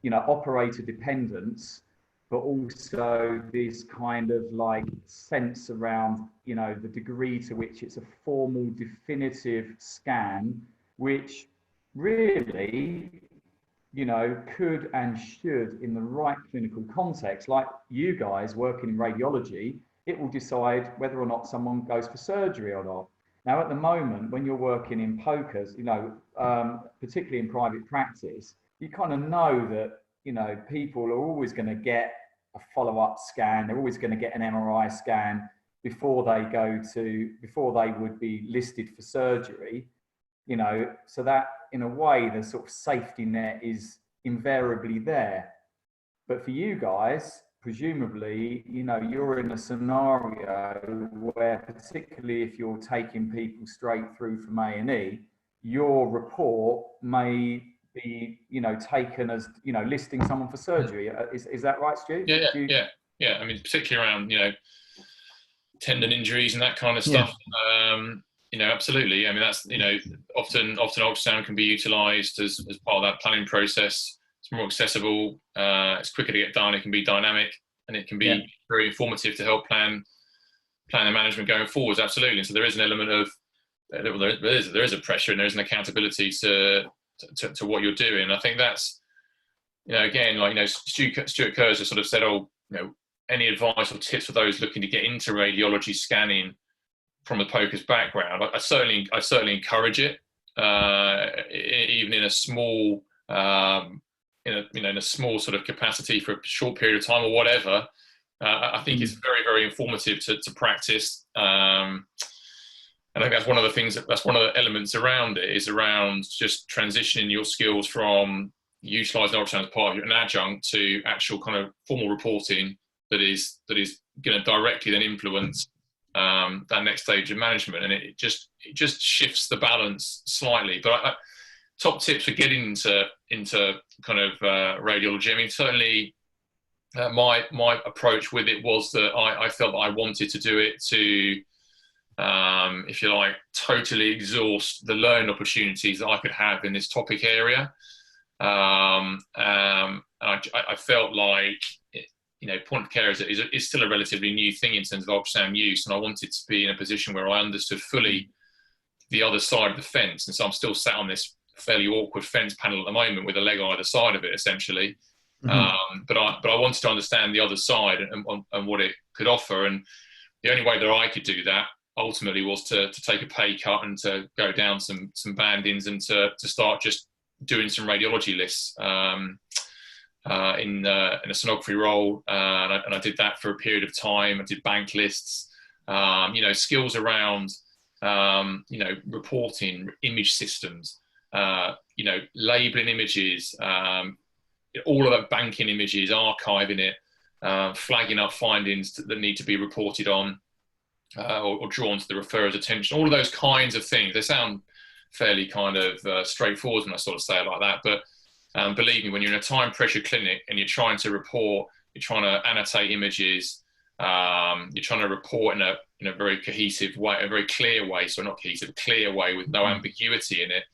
Speaker 3: you know, operator dependence, but also this kind of like sense around, you know, the degree to which it's a formal, definitive scan, which really, you know, could and should, in the right clinical context, like you guys working in radiology, it will decide whether or not someone goes for surgery or not. Now, at the moment, when you're working in POCUS, you know, particularly in private practice, you kind of know that, you know, people are always going to get a follow-up scan. They're always going to get an MRI scan before they would be listed for surgery, you know, so that in a way, the sort of safety net is invariably there. But for you guys, presumably, you know, you're in a scenario where, particularly if you're taking people straight through from A&E, your report may be, you know, taken as, you know, listing someone for surgery. Is that right, Stu?
Speaker 1: Yeah. I mean, particularly around, you know, tendon injuries and that kind of stuff. You know, absolutely. I mean, that's, you know, often ultrasound can be utilised as part of that planning process. It's more accessible. It's quicker to get done. It can be dynamic, and it can be very informative to help plan the management going forwards. Absolutely. And so there is an element of there is a pressure and there is an accountability to what you're doing. I think that's, you know, again, like, you know, Stuart Kerr has sort of said, oh, you know, any advice or tips for those looking to get into radiology scanning from a POCUS background? I certainly encourage it, even in a small, in a small sort of capacity for a short period of time or whatever. I think it's very, very informative to practice. And I think that's one of the things, that's one of the elements around it, is around just transitioning your skills from utilising ultrasound as part of an adjunct to actual kind of formal reporting that is going to directly then influence that next stage of management, and it just shifts the balance slightly. But top tips for getting into kind of radiology. I mean, certainly my approach with it was that I felt that I wanted to do it to if you like, totally exhaust the learning opportunities that I could have in this topic area. I felt like, you know, point of care is still a relatively new thing in terms of ultrasound use, and I wanted to be in a position where I understood fully the other side of the fence. And so I'm still sat on this fairly awkward fence panel at the moment with a leg on either side of it, essentially. But I wanted to understand the other side and what it could offer. And the only way that I could do that ultimately was to take a pay cut and to go down some bandings and to start just doing some radiology lists in a sonography role. And I did that for a period of time. I did bank lists, you know, skills around, you know, reporting, image systems, you know, labeling images, all of that, banking images, archiving it, flagging up findings that need to be reported on, or drawn to the referrer's attention, all of those kinds of things. They sound fairly kind of straightforward when I sort of say it like that, but believe me, when you're in a time pressure clinic and you're trying to report, you're trying to annotate images, you're trying to report in a very cohesive way, a very clear way, so not cohesive, clear way with no ambiguity in it,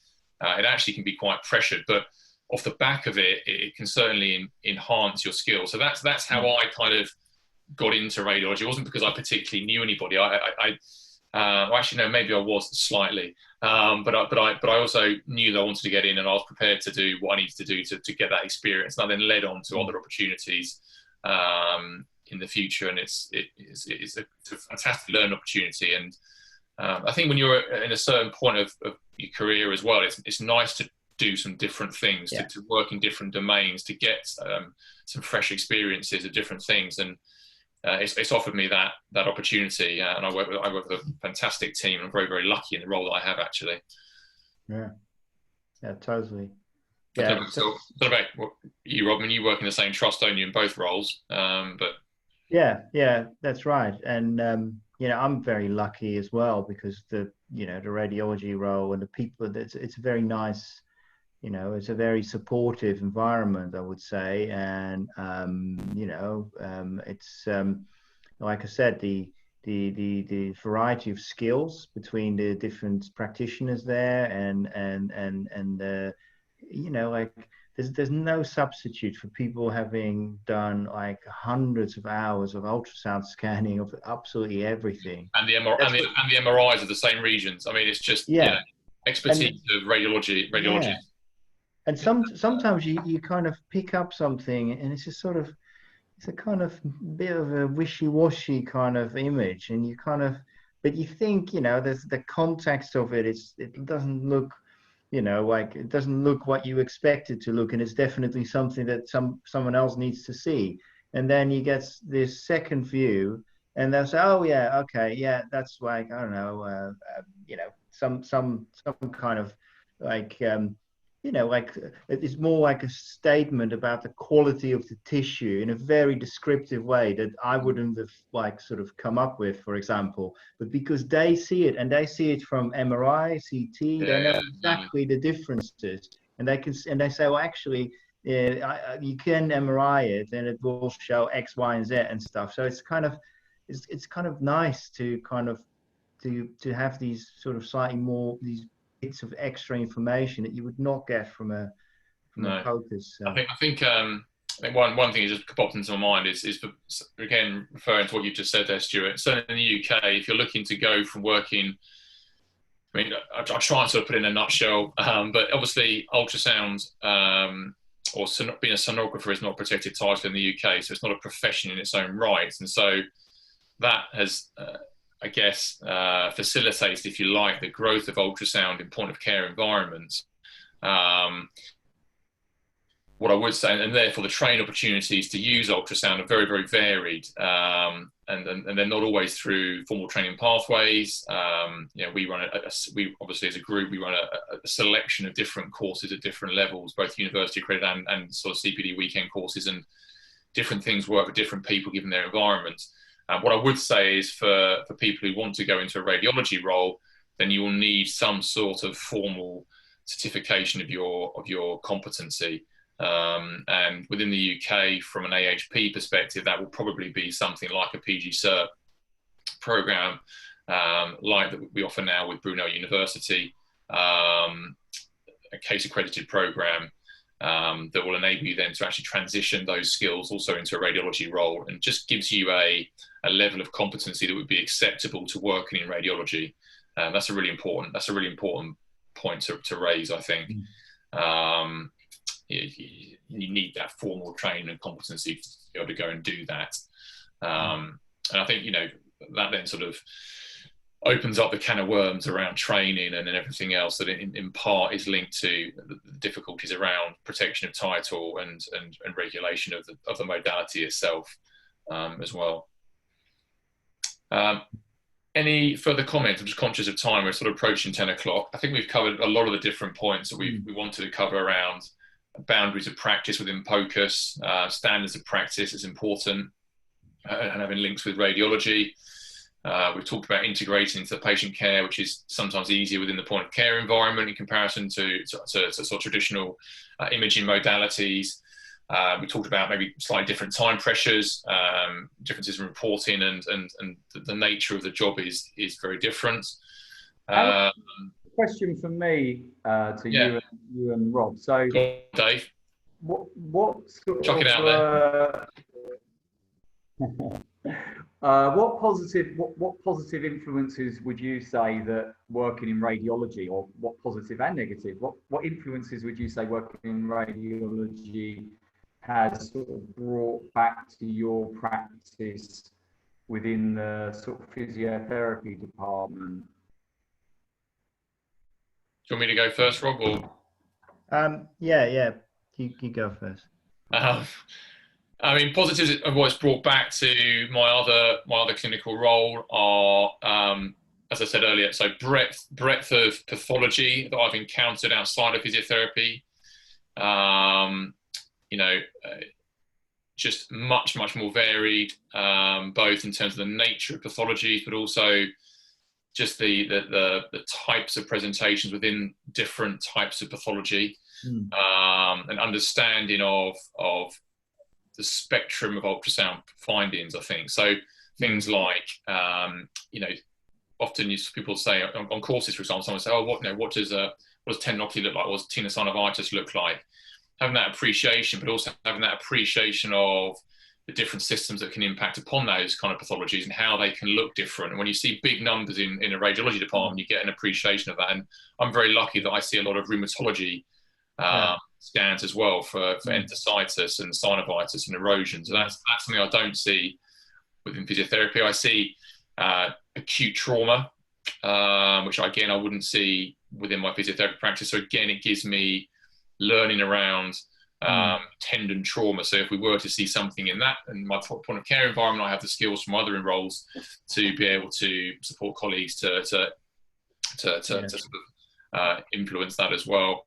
Speaker 1: it actually can be quite pressured. But off the back of it, it can certainly enhance your skills. So that's how I kind of got into radiology. It wasn't because I particularly knew anybody. Well, actually, no, maybe I was slightly, but I also knew that I wanted to get in, and I was prepared to do what I needed to do to get that experience. And I then led on to other opportunities in the future, and it's a fantastic learning opportunity. And I think when you're in a certain point of your career as well, it's nice to do some different things, to work in different domains, to get some fresh experiences of different things. And it's offered me that opportunity, and I work with a fantastic team. I'm very, very lucky in the role that I have, actually.
Speaker 2: Yeah, totally.
Speaker 1: Yeah. So about you, Rob, when you work in the same trust, don't you, in both roles? But
Speaker 2: yeah, that's right. And you know, I'm very lucky as well, because the radiology role and the people, it's a very nice, you know, it's a very supportive environment, I would say. And you know, it's like I said, the variety of skills between the different practitioners there, and you know, like there's no substitute for people having done like hundreds of hours of ultrasound scanning of absolutely everything.
Speaker 1: And the MRIs of the same regions. I mean, it's just expertise of radiology.
Speaker 2: Yeah. And sometimes you kind of pick up something, and it's just sort of, it's a kind of bit of a wishy-washy kind of image, and you kind of, but you think, you know, there's the context of it. It doesn't look, you know, like it doesn't look what you expect it to look, and it's definitely something that someone else needs to see. And then you get this second view, and they'll say, oh yeah, okay, yeah, that's like, I don't know, you know, some kind of like. You know, like it's more like a statement about the quality of the tissue in a very descriptive way that I wouldn't have like sort of come up with, for example. But because they see it, and they see it from MRI, CT, they know exactly the differences, and they say, well, actually, you can MRI it, and it will show X, Y, and Z and stuff. So it's kind of nice to kind of to have these sort of slightly more these bits of extra information that you would not get from a POCUS. So.
Speaker 1: I think one thing that just popped into my mind is again referring to what you just said there, Stuart. Certainly in the UK, if you're looking to go from working, I mean, I try and sort of put it in a nutshell, but obviously ultrasound or being a sonographer is not a protected title in the UK, so it's not a profession in its own right, and so that has. I guess, facilitates, if you like, the growth of ultrasound in point of care environments. What I would say, and therefore the training opportunities to use ultrasound are very, very varied, and they're not always through formal training pathways. You know, we obviously as a group, we run a selection of different courses at different levels, both university accredited and sort of CPD weekend courses, and different things work for different people given their environments. What I would say is for people who want to go into a radiology role, then you will need some sort of formal certification of your competency. And within the UK, from an AHP perspective, that will probably be something like a PG Cert program, like that we offer now with Brunel University, a case accredited program that will enable you then to actually transition those skills also into a radiology role, and just gives you a level of competency that would be acceptable to working in radiology. That's a really important point to raise, I think. You need that formal training and competency to be able to go and do that. And I think, that then sort of opens up the can of worms around training and everything else that in part is linked to the difficulties around protection of title and regulation of the modality itself as well. Any further comments? I'm just conscious of time. We're sort of approaching 10 o'clock. I think we've covered a lot of the different points that we wanted to cover around boundaries of practice within POCUS, standards of practice is important, and having links with radiology. We've talked about integrating into the patient care, which is sometimes easier within the point of care environment in comparison to sort of traditional imaging modalities. We talked about maybe slightly different time pressures, differences in reporting, and the nature of the job is very different.
Speaker 3: Question from me to you and Rob. So,
Speaker 1: go on, Dave.
Speaker 3: What sort
Speaker 1: Chuck it out
Speaker 3: what positive influences would you say that working in radiology, or what positive and negative, what influences would you say working in radiology has sort of brought back to your practice within the sort of physiotherapy department?
Speaker 1: Do you want me to go first, Rob? Or?
Speaker 2: Yeah. You go first.
Speaker 1: I mean, positives of what's brought back to my other clinical role are, as I said earlier, so breadth of pathology that I've encountered outside of physiotherapy. Just much more varied, both in terms of the nature of pathologies, but also just the types of presentations within different types of pathology, and understanding of the spectrum of ultrasound findings, I think. So things like, often people say on courses, for example, someone say, oh, what does tendinopathy look like? What does tenosynovitis look like? Having that appreciation, but also having that appreciation of the different systems that can impact upon those kind of pathologies and how they can look different. And when you see big numbers in a radiology department, you get an appreciation of that. And I'm very lucky that I see a lot of rheumatology scans as well for enthesitis and synovitis and erosion. So that's something I don't see within physiotherapy. I see acute trauma, which again I wouldn't see within my physiotherapy practice. So again, it gives me learning around tendon trauma. So if we were to see something in that, in my point of care environment, I have the skills from other roles to be able to support colleagues to sort of influence that as well.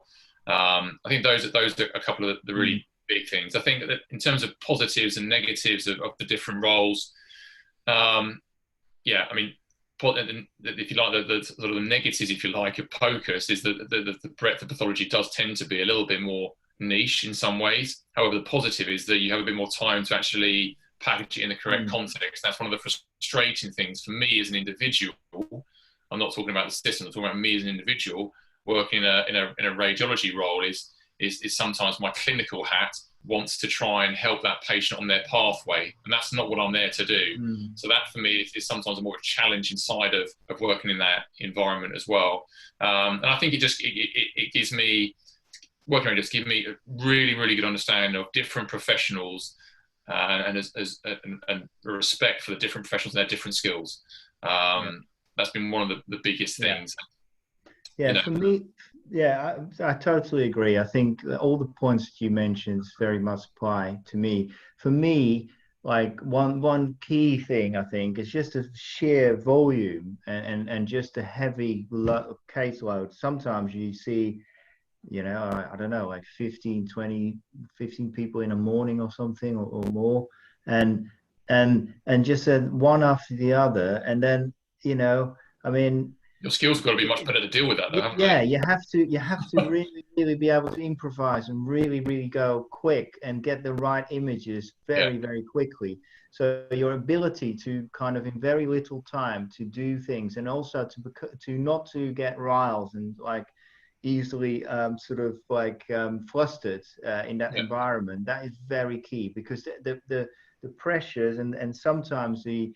Speaker 1: I think those are a couple of the really big things. I think that in terms of positives and negatives of the different roles, I mean, if you like, the sort of the negatives, if you like, of POCUS is that the breadth of pathology does tend to be a little bit more niche in some ways. However, the positive is that you have a bit more time to actually package it in the correct context. That's one of the frustrating things for me as an individual. I'm not talking about the system, I'm talking about me as an individual working in a radiology role is sometimes my clinical hat wants to try and help that patient on their pathway, and that's not what I'm there to do. So that for me is sometimes more of a challenge inside of working in that environment as well. And I think it gives me, working around just give me a really good understanding of different professionals and a respect for the different professionals and their different skills. That's been one of the biggest things.
Speaker 2: For me, I totally agree. I think all the points that you mentioned very much apply to me. For me, like one key thing I think is just a sheer volume and just a heavy caseload. Sometimes you see, I don't know, like 15 people in a morning or something or more, and just one after the other, and then I mean,
Speaker 1: your skills have got to be much better to deal with that, though, haven't
Speaker 2: Yeah,
Speaker 1: they?
Speaker 2: you have to really be able to improvise and really go quick and get the right images
Speaker 1: Yeah,
Speaker 2: very quickly. So your ability to kind of in very little time to do things, and also to not to get riled and like easily sort of like flustered in that
Speaker 1: yeah,
Speaker 2: environment, that is very key, because the pressures and sometimes the,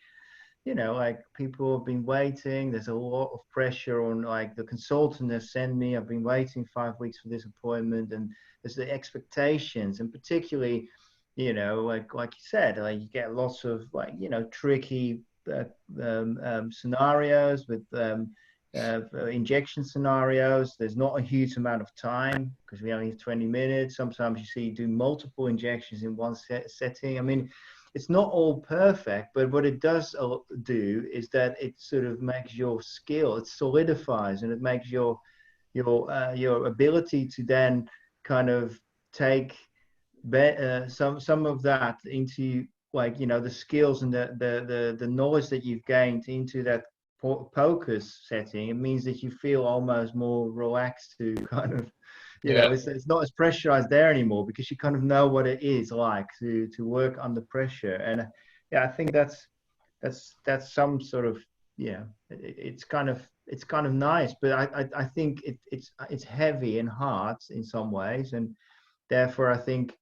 Speaker 2: you know, like people have been waiting. There's a lot of pressure on, like, the consultant has sent me, I've been waiting 5 weeks for this appointment, and there's the expectations, and particularly, you know, like you said, like you get lots of, like, you know, tricky scenarios with injection scenarios. There's not a huge amount of time because we only have 20 minutes. Sometimes you see you do multiple injections in one setting. I mean, it's not all perfect, but what it does do is that it sort of makes your skill, it solidifies, and it makes your ability to then kind of take some of that into, like, you know, the skills and the knowledge that you've gained into that POCUS setting. It means that you feel almost more relaxed to kind of, you know,
Speaker 1: yeah.
Speaker 2: it's not as pressurized there anymore, because you kind of know what it is like to work under pressure. And yeah, I think that's some sort of, yeah, it's kind of nice, but I think it's heavy and hard in some ways, and therefore I think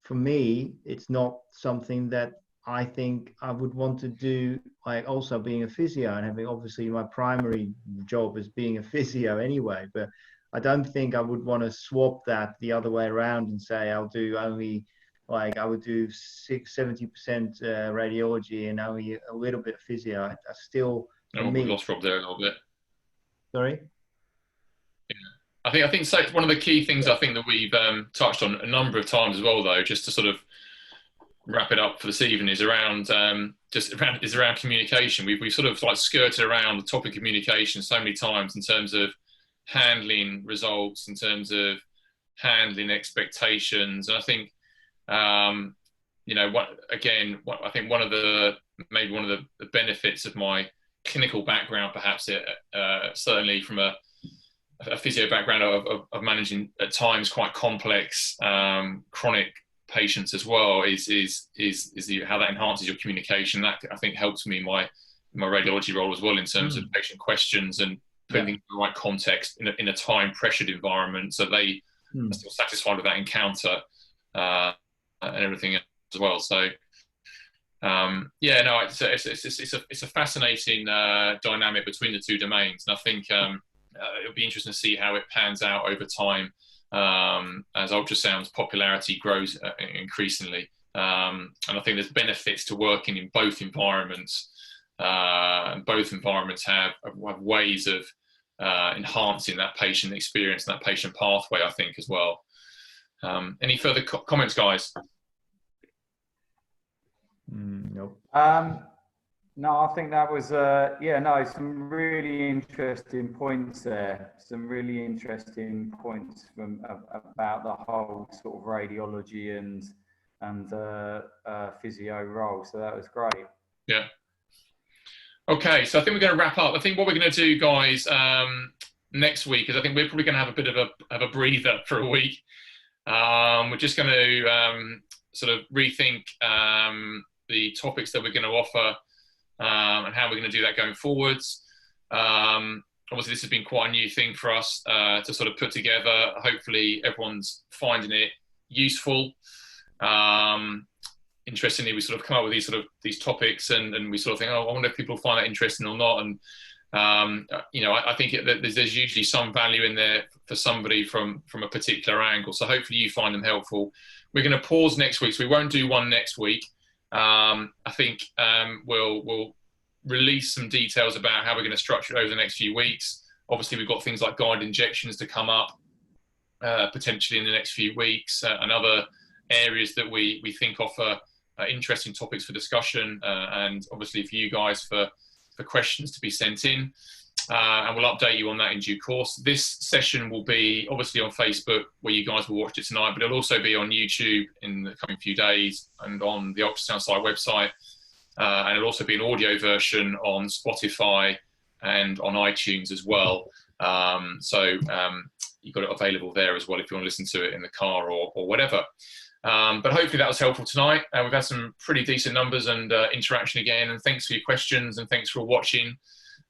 Speaker 2: for me it's not something that I think I would want to do, like also being a physio and having, obviously my primary job is being a physio anyway, but I don't think I would want to swap that the other way around and say I'll do only, like, I would do 70% radiology and only a little bit of physio. I still, for
Speaker 1: Oh, we
Speaker 2: me,
Speaker 1: lost Rob there a little bit.
Speaker 2: sorry.
Speaker 1: I think so. One of the key things
Speaker 2: Yeah.
Speaker 1: I think that we've touched on a number of times as well, though, just to sort of wrap it up for this evening, is around around communication. We've sort of like skirted around the topic of communication so many times in terms of handling results, in terms of handling expectations, and I think you know, I think maybe one of the benefits of my clinical background, perhaps certainly from a physio background of managing at times quite complex chronic patients as well, is how that enhances your communication. That, I think, helps me in my radiology role as well, in terms of patient questions and putting things in the right context in a time pressured environment, so they are still satisfied with that encounter and everything else as well. So yeah, no, it's a fascinating dynamic between the two domains, and I think it'll be interesting to see how it pans out over time as ultrasound's popularity grows increasingly. And I think there's benefits to working in both environments. And both environments have ways of enhancing that patient experience and that patient pathway, I think, as well. Any further comments, guys?
Speaker 2: Nope.
Speaker 3: No, I think that was some really interesting points there. Some really interesting points about the whole sort of radiology and physio role. So that was great.
Speaker 1: Yeah. Okay, so I think we're going to wrap up. I think what we're going to do, guys, next week is I think we're probably going to have a bit of a breather for a week. We're just going to sort of rethink the topics that we're going to offer and how we're going to do that going forwards. Obviously, this has been quite a new thing for us to sort of put together. Hopefully, everyone's finding it useful. Interestingly, we sort of come up with these topics, and we sort of think, oh, I wonder if people find that interesting or not. And you know, I think there's usually some value in there for somebody from a particular angle. So hopefully, you find them helpful. We're going to pause next week, so we won't do one next week. I think we'll release some details about how we're going to structure it over the next few weeks. Obviously, we've got things like guided injections to come up potentially in the next few weeks, and other areas that we think offer interesting topics for discussion, and obviously for you guys for questions to be sent in. And we'll update you on that in due course. This session will be obviously on Facebook, where you guys will watch it tonight, but it'll also be on YouTube in the coming few days, and on the Ultrasound site website. And it'll also be an audio version on Spotify and on iTunes as well. You've got it available there as well if you want to listen to it in the car or whatever. But hopefully that was helpful tonight. We've had some pretty decent numbers and interaction again, and thanks for your questions and thanks for watching.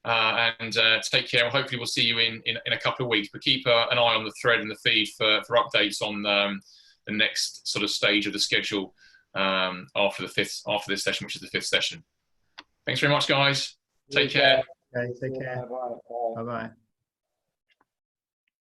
Speaker 1: Take care. Hopefully we'll see you in a couple of weeks, but keep an eye on the thread and the feed for updates on the next sort of stage of the schedule after this session, which is the 5th session. Thanks very much, guys. Take care.
Speaker 2: Okay, take care.
Speaker 3: Bye-bye.
Speaker 2: Bye-bye.